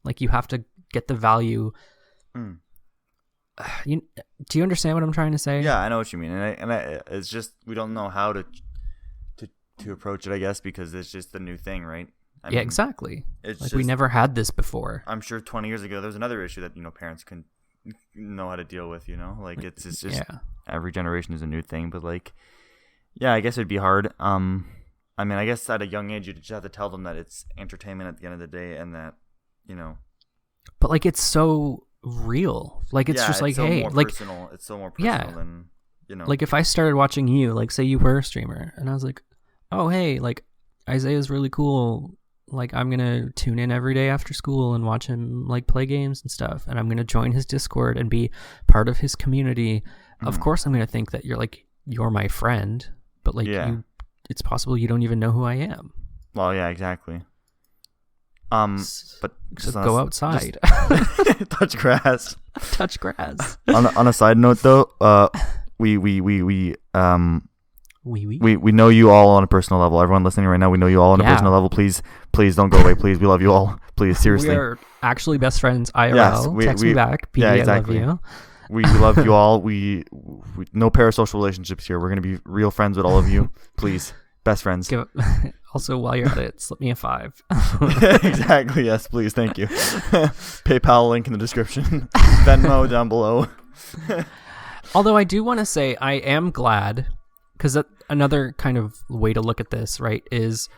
Like you have to get the value. Do you understand what I'm trying to say? Yeah, I know what you mean. And it's just, we don't know how to approach it, I guess, because it's just a new thing, right? I mean, exactly. It's like just, we never had this before. I'm sure 20 years ago, there was another issue that, parents can know how to deal with, like it's just every generation is a new thing. But like, I guess it'd be hard. I mean, I guess at a young age, you just have to tell them that it's entertainment at the end of the day, and that, But like, it's so real. Like, it's just like, so hey, like, personal. It's so more personal than, Like, if I started watching you, like, say you were a streamer, and I was like, oh, hey, like, Isaiah's really cool. Like, I'm gonna tune in every day after school and watch him like play games and stuff, and I'm gonna join his Discord and be part of his community. Of course, I'm gonna think that you're my friend, but like, it's possible you don't even know who I am. Well, yeah, exactly. But just go outside. Touch grass. Touch grass. On a side note, though, we know you all on a personal level. Everyone listening right now, we know you all on a personal level. Please don't go away. Please, we love you all. Please, seriously. We are actually best friends IRL. Yes, Text me back. PD, exactly. I love you. We love you all. We no parasocial relationships here. We're gonna be real friends with all of you. Please, best friends. Also, while you're at it, slip me a 5. Exactly. Yes, please. Thank you. PayPal link in the description. Venmo down below. Although I do want to say I am glad, because another kind of way to look at this, right, is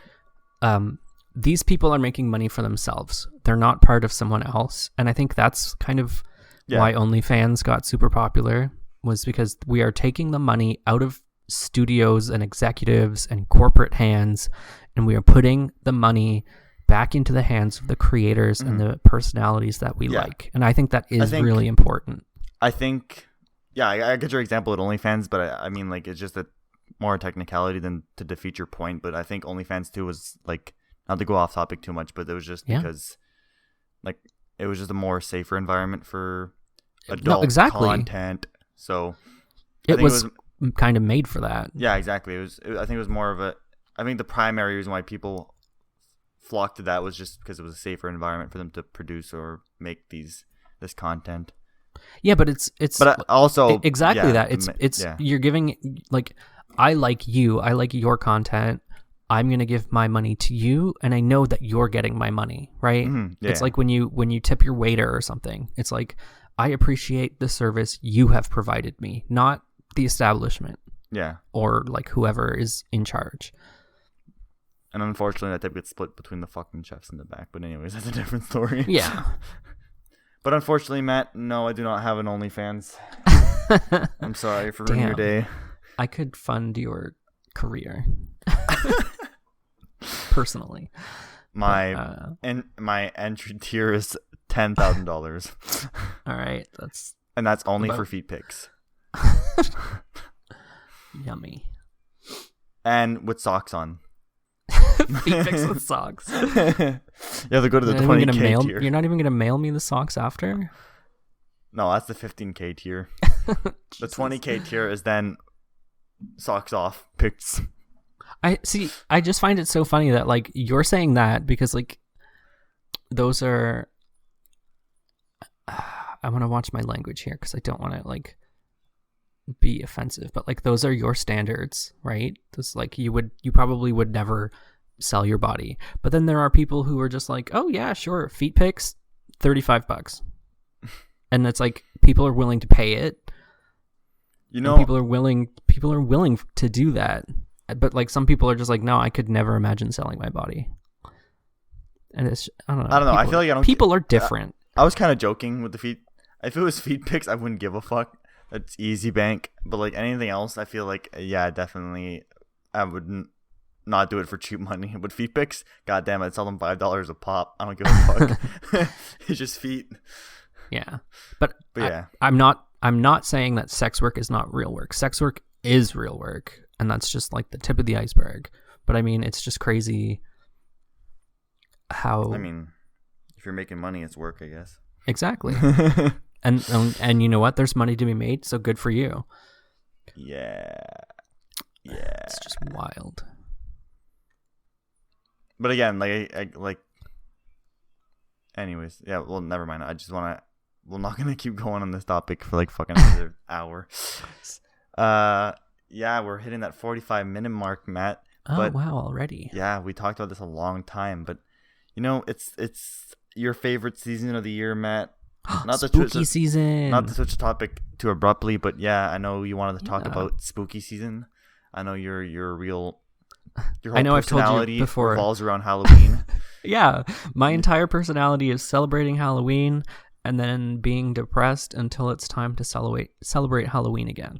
these people are making money for themselves. They're not part of someone else. And I think that's kind of why OnlyFans got super popular, was because we are taking the money out of studios and executives and corporate hands, and we are putting the money back into the hands of the creators and the personalities that we like. And I think that is really important. I think, I get your example at OnlyFans, but I mean, like, it's just a more technicality than to defeat your point. But I think OnlyFans too was, like, not to go off topic too much, but it was just because, like, it was just a more safer environment for adult content. So it was kind of made for that. Yeah, exactly. I think it was more of a. I think the primary reason why people flocked to that was just because it was a safer environment for them to produce or make this content. Yeah, but it's but also exactly that. It's you're giving, like, I like you. I like your content. I'm going to give my money to you, and I know that you're getting my money, right? It's like when you tip your waiter or something. It's like, I appreciate the service you have provided me, not the establishment. Yeah. Or, like, whoever is in charge. And unfortunately, that tip gets split between the fucking chefs in the back. But anyways, that's a different story. Yeah. But unfortunately, Matt, no, I do not have an OnlyFans. I'm sorry for ruining your day. I could fund your career. Personally. My entry tier is $10,000. All right, and that's only for feet pics. Yummy. And with socks on. Feet pics with socks. You have to go to the 20K tier. You're not even gonna mail me the socks after? No, that's the 15K tier. The 20K tier is then socks off pics. I just find it so funny that, like, you're saying that because, like, those are I want to watch my language here because I don't want to, like, be offensive, but, like, those are your standards, right? Those, like, you probably would never sell your body. But then there are people who are just like, oh yeah, sure, feet pics, $35. And it's like, people are willing to pay it. You know, people are willing to do that. But, like, some people are just like, no, I could never imagine selling my body. And it's, I don't know. I feel like people are different. I was kind of joking with the feet. If it was feet pics, I wouldn't give a fuck. It's easy bank. But, like, anything else, I feel like, yeah, definitely, I wouldn't not do it for cheap money. But feet pics, goddamn, I'd sell them $5 a pop. I don't give a fuck. It's just feet. Yeah, but yeah, I'm not saying that sex work is not real work. Sex work is real work. And that's just, like, the tip of the iceberg. But I mean, it's just crazy how. I mean, if you're making money, it's work, I guess. Exactly. and you know what? There's money to be made, so good for you. Yeah. It's just wild. But again, like. Anyways, yeah. Well, never mind. I just want to. We're not gonna keep going on this topic for, like, fucking another hour. Yeah, we're hitting that 45-minute mark, Matt. Oh, wow, already. Yeah, we talked about this a long time, but, you know, it's your favorite season of the year, Matt. Not spooky season. Not to switch the topic too abruptly, but yeah, I know you wanted to talk about spooky season. I know your whole personality revolves around Halloween. Yeah, my entire personality is celebrating Halloween and then being depressed until it's time to celebrate Halloween again.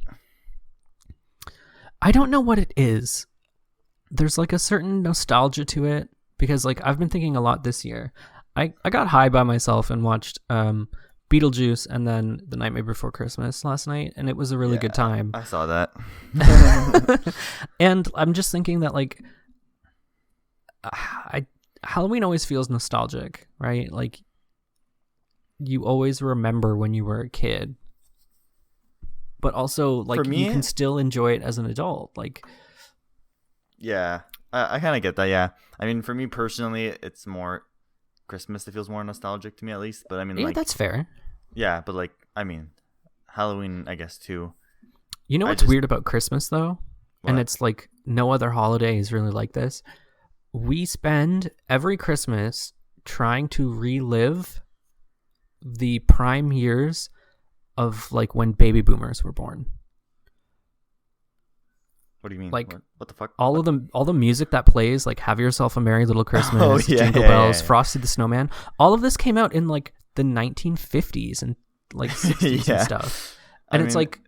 I don't know what it is. There's, like, a certain nostalgia to it because, like, I've been thinking a lot this year. I got high by myself and watched Beetlejuice and then The Nightmare Before Christmas last night, and it was a really good time. I saw that. And I'm just thinking that, like, I Halloween always feels nostalgic, right? Like you always remember when you were a kid, but also like For me, you can still enjoy it as an adult. Like, yeah, I kind of get that. Yeah, I mean, for me personally, it's more Christmas that feels more nostalgic to me, at least. But I mean, yeah, like, that's fair. yeah, but like, I mean, Halloween, I guess too. You know what's weird about Christmas though? What? And it's like no other holiday is really like this. We spend every Christmas trying to relive the prime years of like when baby boomers were born. What do you mean? Like, what the fuck? All the music that plays, like "Have Yourself a Merry Little Christmas," Oh, yeah, Jingle yeah, Bells, yeah. Frosty the Snowman. All of this came out in like the 1950s and like 60s Yeah. and stuff. And I it's mean- like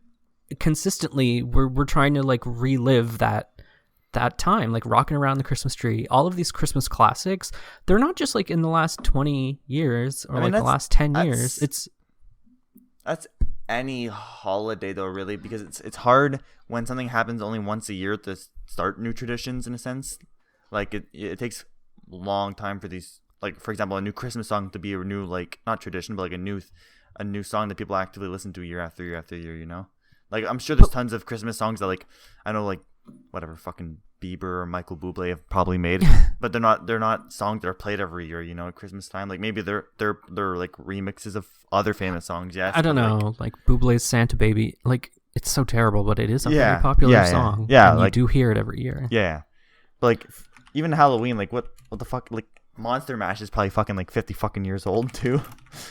consistently we're trying to like relive that time, like rocking around the Christmas tree. All of these Christmas classics, they're not just like in the last 20 years or I mean, like the last 10 that's- years. It's That's any holiday though, really, because it's hard when something happens only once a year to start new traditions in a sense. Like it takes a long time for these, like for example, a new Christmas song to be a new, like, not tradition, but like a new song that people actively listen to year after year after year. You know, like I'm sure there's tons of Christmas songs that, like, I know, like whatever fucking Bieber or Michael Bublé have probably made, but they're not songs that are played every year. You know, at Christmas time. Like maybe they're like remixes of other famous songs. Yes, I don't but, know, like Bublé's Santa Baby, like it's so terrible, but it is a Yeah, very popular yeah, yeah. song. Yeah, and like- you do hear it every year. Yeah, but like even Halloween, like what the fuck, like Monster Mash is probably fucking like 50 fucking years old too.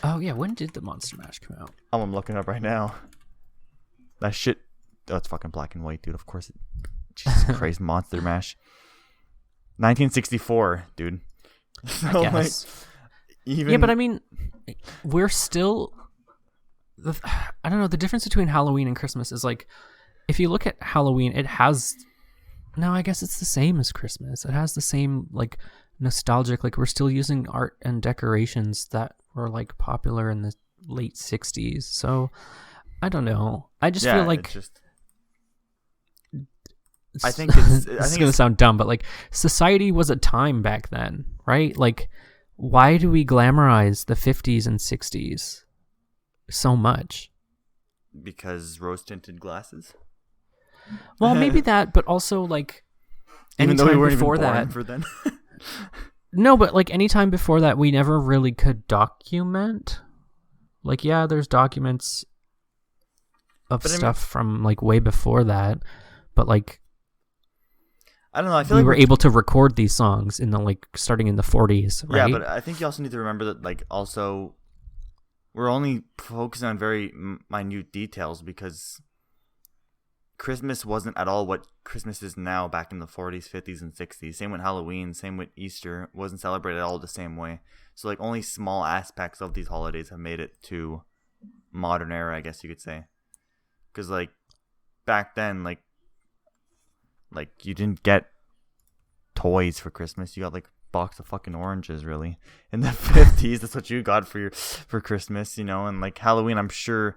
Oh yeah, when did the Monster Mash come out? Oh, I'm looking up right now. That shit. Oh, it's fucking black and white, dude. Of course. Jesus Christ, Monster Mash. 1964, dude. So, I guess. Like, even Yeah, but I mean, we're still. I don't know. The difference between Halloween and Christmas is like, if you look at Halloween, it has. No, I guess it's the same as Christmas. It has the same like nostalgic. Like we're still using art and decorations that were like popular in the late '60s. So I don't know. I just yeah, feel like it's just. I think it's. I this is think gonna it's, sound dumb, but like society was a time back then, right? Like, why do we glamorize the 50s and 60s so much? because rose tinted glasses. Well, maybe that, but also like Even though we anytime weren't even before born that. for then. No, but like anytime before that, we never really could document. Like, yeah, there's documents of But I mean- stuff from like way before that, but like I don't know. I feel we like were we're able to record these songs in the like starting in the 40s, right? Yeah, but I think you also need to remember that, like, also, we're only focusing on very minute details because Christmas wasn't at all what Christmas is now back in the 40s, 50s, and 60s. Same with Halloween, same with Easter. It wasn't celebrated all the same way. So, like, only small aspects of these holidays have made it to modern era, I guess you could say. Because, like, back then, like you didn't get toys for Christmas. You got like a box of fucking oranges, really. In the 50s, that's what you got for Christmas, you know. And like Halloween, I'm sure,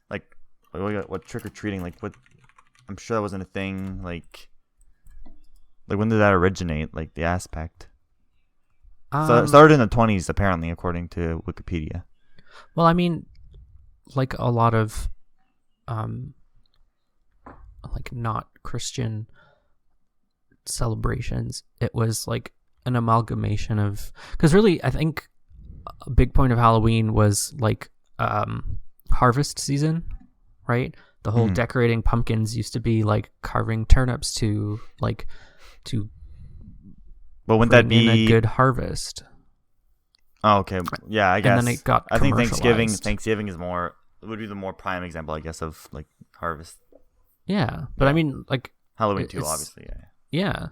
like what trick or treating, like what, I'm sure that wasn't a thing. Like when did that originate? Like the aspect. So it started in the 20s, apparently, according to Wikipedia. Well, I mean, like a lot of, like not Christian celebrations, it was like an amalgamation of, because really, I think a big point of Halloween was like harvest season, right? The whole decorating pumpkins used to be like carving turnips to But wouldn't bring that in a be good harvest. Oh, okay. Yeah, I guess. And then it got I think commercialized. Thanksgiving is would be the more prime example, I guess, of like harvest. Yeah, but I mean, like, Halloween too, It's- obviously. Yeah. yeah.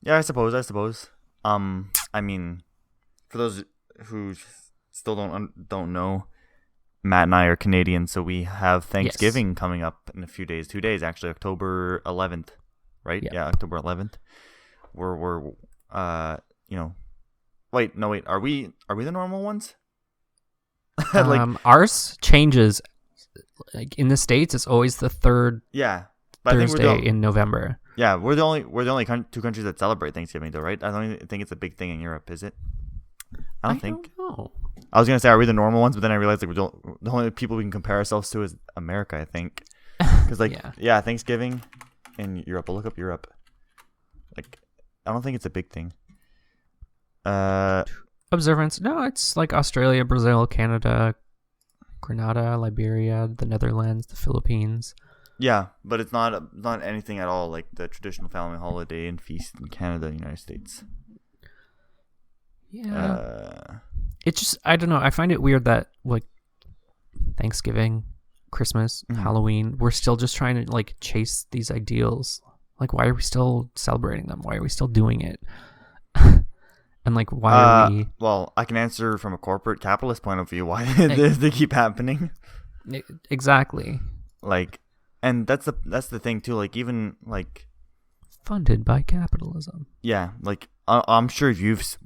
Yeah, I suppose. I mean, for those who still don't know, Matt and I are Canadian, so we have Thanksgiving coming up in a few days. 2 days, actually, October 11th, right? Yeah. Yeah, October 11th. We're you know, wait, are we the normal ones? Like, Ours changes. Like in the States, it's always the third yeah, but I think Thursday we're in November. Yeah, we're the only two countries that celebrate Thanksgiving, though, right? I don't even think it's a big thing in Europe, is it? I don't think. Don't know. I was gonna say, are we the normal ones? But then I realized like the only people we can compare ourselves to is America, I think. Because like yeah, Thanksgiving in Europe. I'll look up Europe. Like, I don't think it's a big thing. Observance? No, it's like Australia, Brazil, Canada, Grenada, Liberia, the Netherlands, the Philippines. Yeah, but it's not anything at all like the traditional family holiday and feast in Canada and the United States. Yeah. It's just, I don't know. I find it weird that like Thanksgiving, Christmas, Halloween, we're still just trying to like chase these ideals. Like, why are we still celebrating them? Why are we still doing it? And like, why are we? Well, I can answer from a corporate capitalist point of view why they keep happening. Exactly. Like, and that's the thing too. Like, even like funded by capitalism. Yeah, like I'm sure you've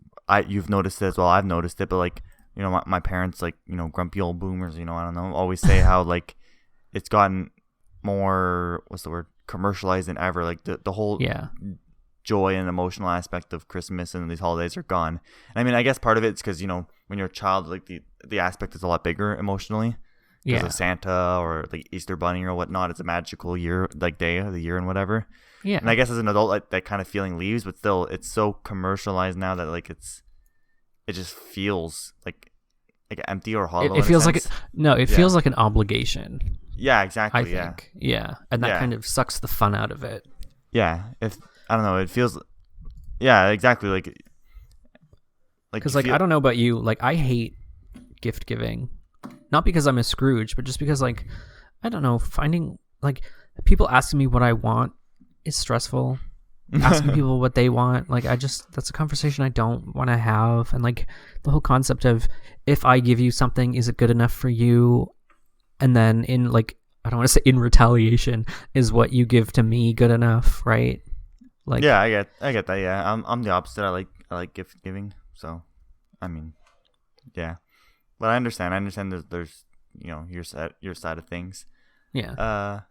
noticed it as well. I've noticed it, but like, you know, my parents, like, you know, grumpy old boomers, you know, I don't know, always say how like it's gotten more, what's the word, commercialized than ever. Like the whole joy and emotional aspect of Christmas and these holidays are gone. And I mean, I guess part of it's because, you know, when you're a child, like the aspect is a lot bigger emotionally. Because of Santa or like Easter Bunny or whatnot. It's a magical year, like day of the year and whatever. Yeah. And I guess as an adult, like, that kind of feeling leaves, but still, it's so commercialized now that like it just feels like empty or hollow. It feels like it feels like an obligation. Yeah, exactly. I think. Yeah, and that kind of sucks the fun out of it. Yeah, I don't know, it feels. Yeah, exactly. Like because like I don't know about you, like I hate gift giving. Not because I'm a Scrooge, but just because, like, I don't know, finding, like, people asking me what I want is stressful. Asking people what they want, like, that's a conversation I don't want to have. And, like, the whole concept of, if I give you something, is it good enough for you? And then in, like, I don't want to say in retaliation, is what you give to me good enough, right? Like, yeah, I get that, yeah. I'm the opposite. I like gift giving, so, I mean, yeah. But I understand there's you know, your side of things. Yeah.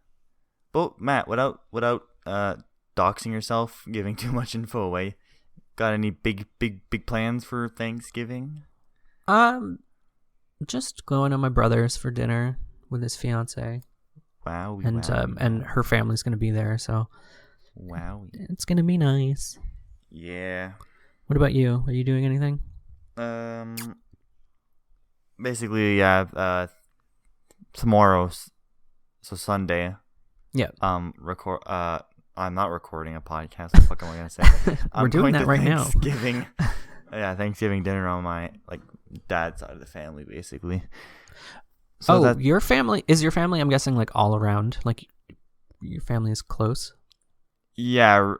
But Matt, without doxing yourself, giving too much info away, got any big plans for Thanksgiving? Just going to my brother's for dinner with his fiance. Wow. And her family's gonna be there, so wow, it's gonna be nice. Yeah. What about you? Are you doing anything? Basically, yeah. Tomorrow, so Sunday. Yeah. Record. I'm not recording a podcast. What the fuck am I gonna say? We're doing that right now. Thanksgiving. Yeah, Thanksgiving dinner on my dad's side of the family, basically. So your family I'm guessing like all around, like your family is close. Yeah.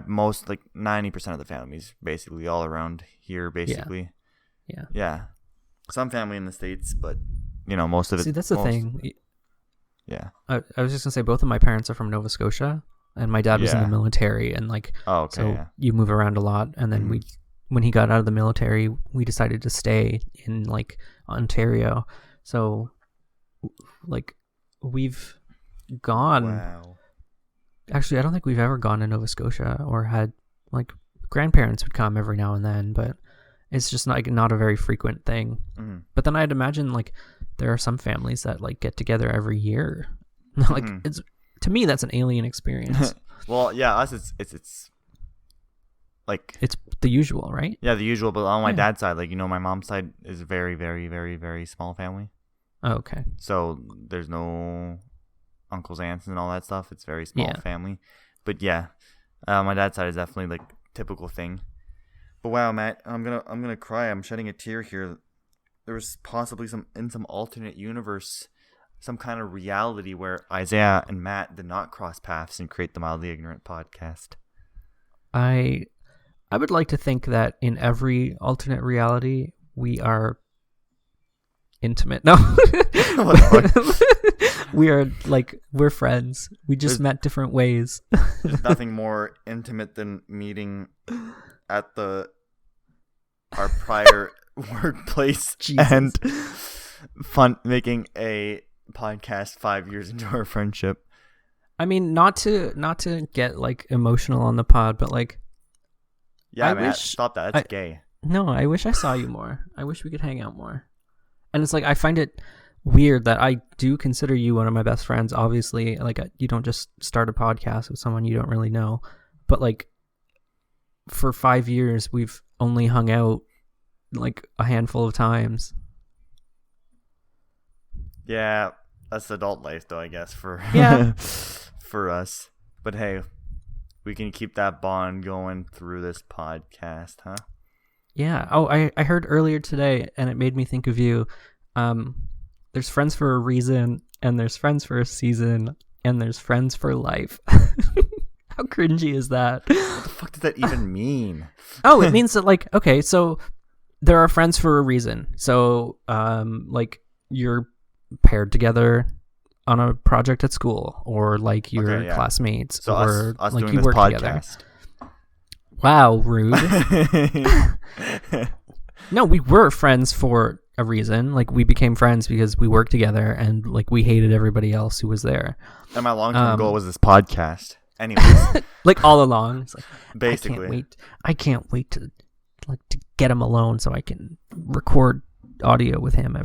Most, like 90% of the family's basically all around here, basically. Yeah. Some family in the States, but you know, most of it. See, that's the thing. Yeah. I was just gonna say both of my parents are from Nova Scotia, and my dad was in the military, and like, you move around a lot, and then when he got out of the military, we decided to stay in like Ontario. So, like, we've gone. Wow. Actually, I don't think we've ever gone to Nova Scotia or had, like, grandparents would come every now and then, but it's just not a very frequent thing. Mm-hmm. But then I'd imagine, like, there are some families that, like, get together every year. Like, it's, to me, that's an alien experience. Well, yeah, us, it's like, it's the usual, right? Yeah, the usual. But on my dad's side, like, you know, my mom's side is a very, very, very, very small family. Oh, okay. So there's no uncles, aunts, and all that stuff. It's very small family. But yeah, my dad's side is definitely like typical thing. But wow, Matt, I'm gonna cry. I'm shedding a tear here. There was possibly some alternate universe, some kind of reality where Isaiah and Matt did not cross paths and create the Mildly Ignorant podcast. I would like to think that in every alternate reality we are intimate. No. we're friends. We just met different ways. There's nothing more intimate than meeting at our prior workplace and making a podcast 5 years into our friendship. I mean, not to get like emotional on the pod, but like, Yeah, I man, wish stop that. That's gay. No, I wish I saw you more. I wish we could hang out more. And it's like I find it weird that I do consider you one of my best friends. Obviously, like you don't just start a podcast with someone you don't really know, but like for 5 years we've only hung out like a handful of times. Yeah, that's adult life, though, I guess, for for us. But hey, we can keep that bond going through this podcast, huh? Yeah. Oh, I heard earlier today, and it made me think of you. There's friends for a reason, and there's friends for a season, and there's friends for life. How cringy is that? What the fuck does that even mean? Oh, it means that, like, okay, so there are friends for a reason. So, like, you're paired together on a project at school, or like your classmates, so or us like doing you this work podcast. together. Wow, rude. No, we were friends for a reason. Like, we became friends because we worked together, and like we hated everybody else who was there. And my long-term goal was this podcast. Anyways, like all along, it's like basically, I can't wait to get him alone so I can record audio with him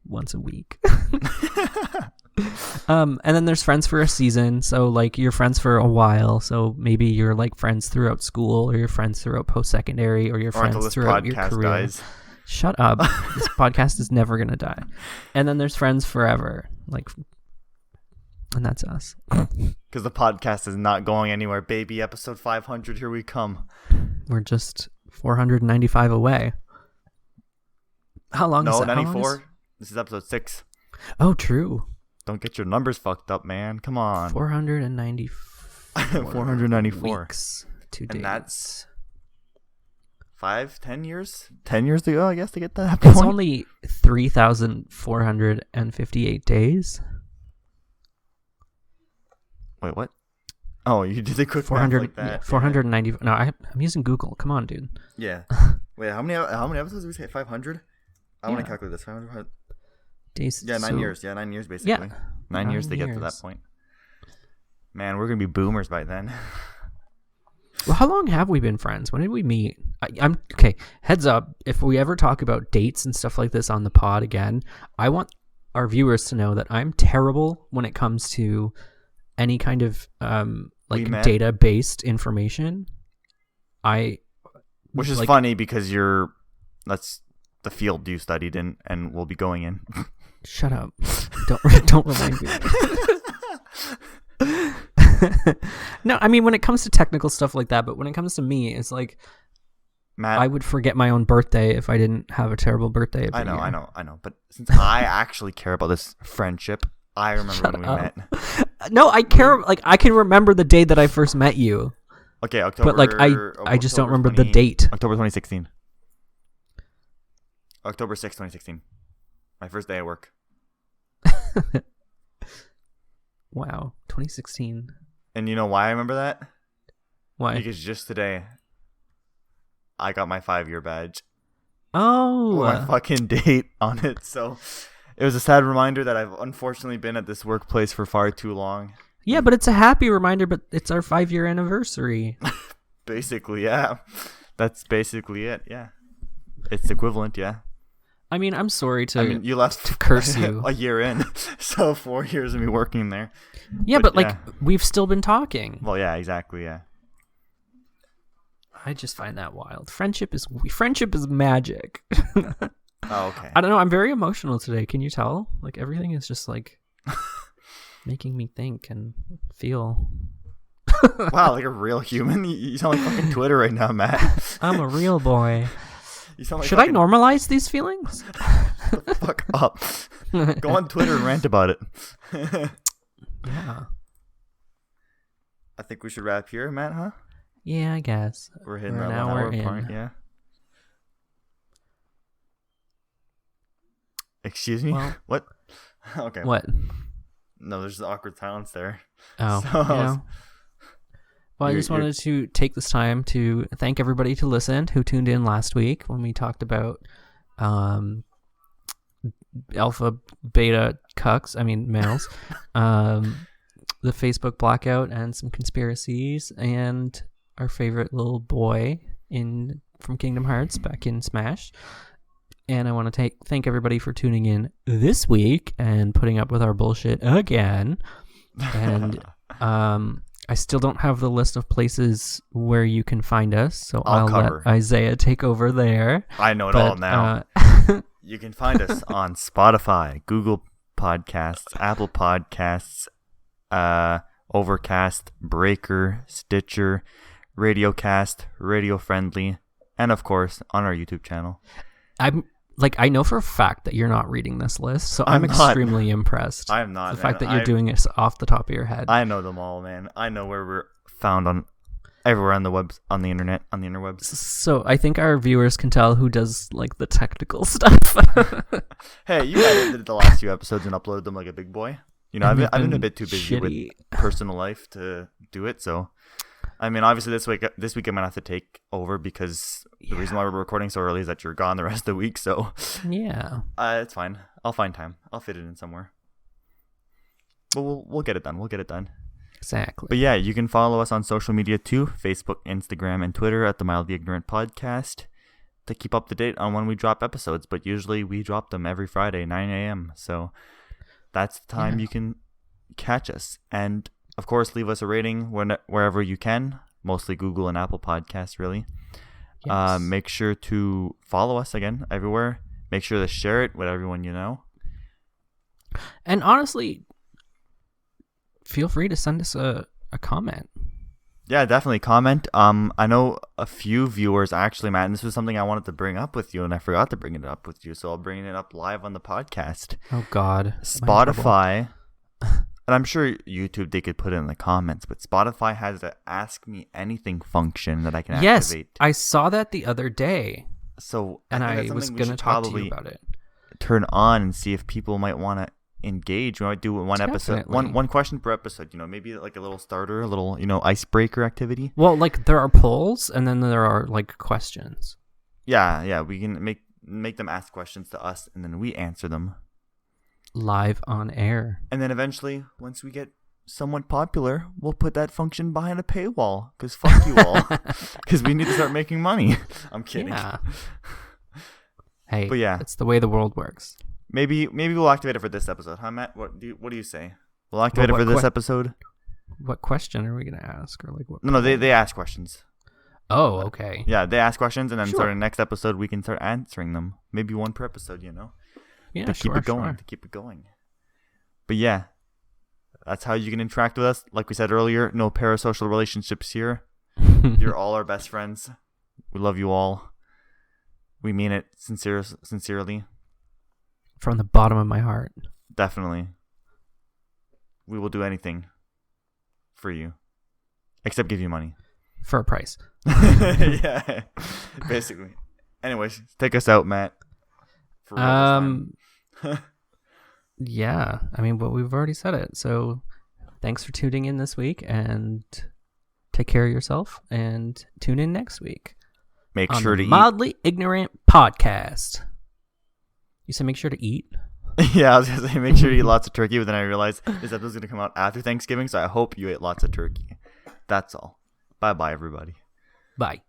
once a week. And then there's friends for a season, so like you're friends for a while, so maybe you're like friends throughout school, or you're friends throughout post-secondary, or you're friends throughout your career. Dies. Shut up. This podcast is never gonna die. And then there's friends forever, like, and that's us. Because the podcast is not going anywhere, baby. Episode 500, here we come. We're just 495 away. How long is that? 94. This is episode 6. Oh, true. Don't get your numbers fucked up, man. Come on. 494. 494 weeks to date. And that's 10 years? 10 years to go, I guess, to get that It's point? only 3,458 days. Wait, what? Oh, you did a quick 400, math like that. yeah, 490. No, I'm using Google. Come on, dude. Yeah. Wait, how many episodes did we say? 500? I want to calculate this. 500. Days. Yeah, 9 years. Yeah, 9 years basically. Yeah. 9 years to get to that point. Man, we're going to be boomers by then. Well, how long have we been friends? When did we meet? I'm okay. Heads up, if we ever talk about dates and stuff like this on the pod again, I want our viewers to know that I'm terrible when it comes to any kind of data-based information. Which is funny because that's the field you studied in and will be going in. Shut up. Don't remind me. No, I mean, when it comes to technical stuff like that, but when it comes to me, it's like, Matt, I would forget my own birthday if I didn't have a terrible birthday. I know. But since I actually care about this friendship, I remember when we met. No, I care. Like, I can remember the day that I first met you. Okay, October. But like, I just don't remember the date. October 2016. October 6, 2016. My first day at work. Wow, 2016. And you know why I remember that? Why? Because just today, I got my 5-year badge. Oh. My fucking date on it. So it was a sad reminder that I've unfortunately been at this workplace for far too long. Yeah, but it's a happy reminder, but it's our 5-year anniversary. Basically, yeah. That's basically it, yeah. It's equivalent, yeah. I mean, I'm sorry to you left to curse you. a year in, so 4 years of me working there. Yeah, but like, we've still been talking. Well, yeah, exactly, yeah. I just find that wild. Friendship is magic. Oh, okay. I don't know. I'm very emotional today. Can you tell? Like, everything is just like making me think and feel. Wow, like a real human. You sound like fucking Twitter right now, Matt. I'm a real boy. You sound like Should I normalize these feelings? Shut the fuck up. Go on Twitter and rant about it. Yeah. I think we should wrap here, Matt, huh? Yeah, I guess. We're hitting that 1 hour part, yeah. Excuse me? Well, what? Okay. What? No, there's awkward silence there. Oh, yeah. Well, I just wanted to take this time to thank everybody who tuned in last week when we talked about alpha, beta cucks, males. the Facebook blackout and some conspiracies and our favorite little boy from Kingdom Hearts back in Smash. And I want to thank everybody for tuning in this week and putting up with our bullshit again. And I still don't have the list of places where you can find us, so I'll let Isaiah take over there. I know it all now. You can find us on Spotify, Google Podcasts, Apple Podcasts, Overcast, Breaker, Stitcher, Radiocast, Radio Friendly, and of course on our YouTube channel. I know for a fact that you're not reading this list, so I'm extremely impressed. I am not. The fact that you're doing it off the top of your head. I know them all, man. I know where we're found on everywhere on the webs, on the internet, on the interwebs. So I think our viewers can tell who does like the technical stuff. Hey, you edited the last few episodes and uploaded them like a big boy. You know, I've been a bit too busy with personal life to do it, so. I mean, obviously this week I'm gonna have to take over because the reason why we're recording so early is that you're gone the rest of the week. So yeah, it's fine. I'll find time. I'll fit it in somewhere. But we'll get it done. We'll get it done. Exactly. But yeah, you can follow us on social media too: Facebook, Instagram, and Twitter at the Mildly Ignorant Podcast to keep up to date on when we drop episodes. But usually we drop them every Friday, 9 a.m. So that's the time you can catch us. And of course, leave us a rating wherever you can, mostly Google and Apple Podcasts, really. Yes. Make sure to follow us again everywhere. Make sure to share it with everyone you know. And honestly, feel free to send us a comment. Yeah, definitely comment. I know a few viewers actually, Matt, and this was something I wanted to bring up with you, and I forgot to bring it up with you, so I'll bring it up live on the podcast. Oh, God. Spotify... And I'm sure YouTube, they could put it in the comments, but Spotify has a Ask Me Anything function that I can activate. Yes, I saw that the other day. So, and I was going to talk to you about it. Turn on and see if people might want to engage. We might do one episode, one question per episode. You know, maybe like a little starter, a little icebreaker activity. Well, like there are polls and then there are like questions. Yeah, we can make them ask questions to us and then we answer them. Live on air. And then eventually, once we get somewhat popular, we'll put that function behind a paywall. Because fuck you all. Because we need to start making money. I'm kidding. Yeah. Hey, but yeah, it's the way the world works. Maybe we'll activate it for this episode, huh, Matt? What do you say? We'll activate it for this episode. What question are we gonna ask, or like what? No, they ask questions. Oh, okay. Yeah, they ask questions, and then starting next episode, we can start answering them. Maybe one per episode, you know. Yeah, to keep it going. But yeah, that's how you can interact with us. Like we said earlier, no parasocial relationships here. You're all our best friends. We love you all. We mean it sincerely. From the bottom of my heart. Definitely. We will do anything for you. Except give you money. For a price. Yeah. Basically. Anyways, take us out, Matt. Yeah, I mean, but we've already said it. So thanks for tuning in this week and take care of yourself and tune in next week. Make sure to eat. Mildly Ignorant Podcast. You said make sure to eat? Yeah, I was going to say make sure to eat lots of turkey, but then I realized this episode's going to come out after Thanksgiving, so I hope you ate lots of turkey. That's all. Bye-bye, everybody. Bye.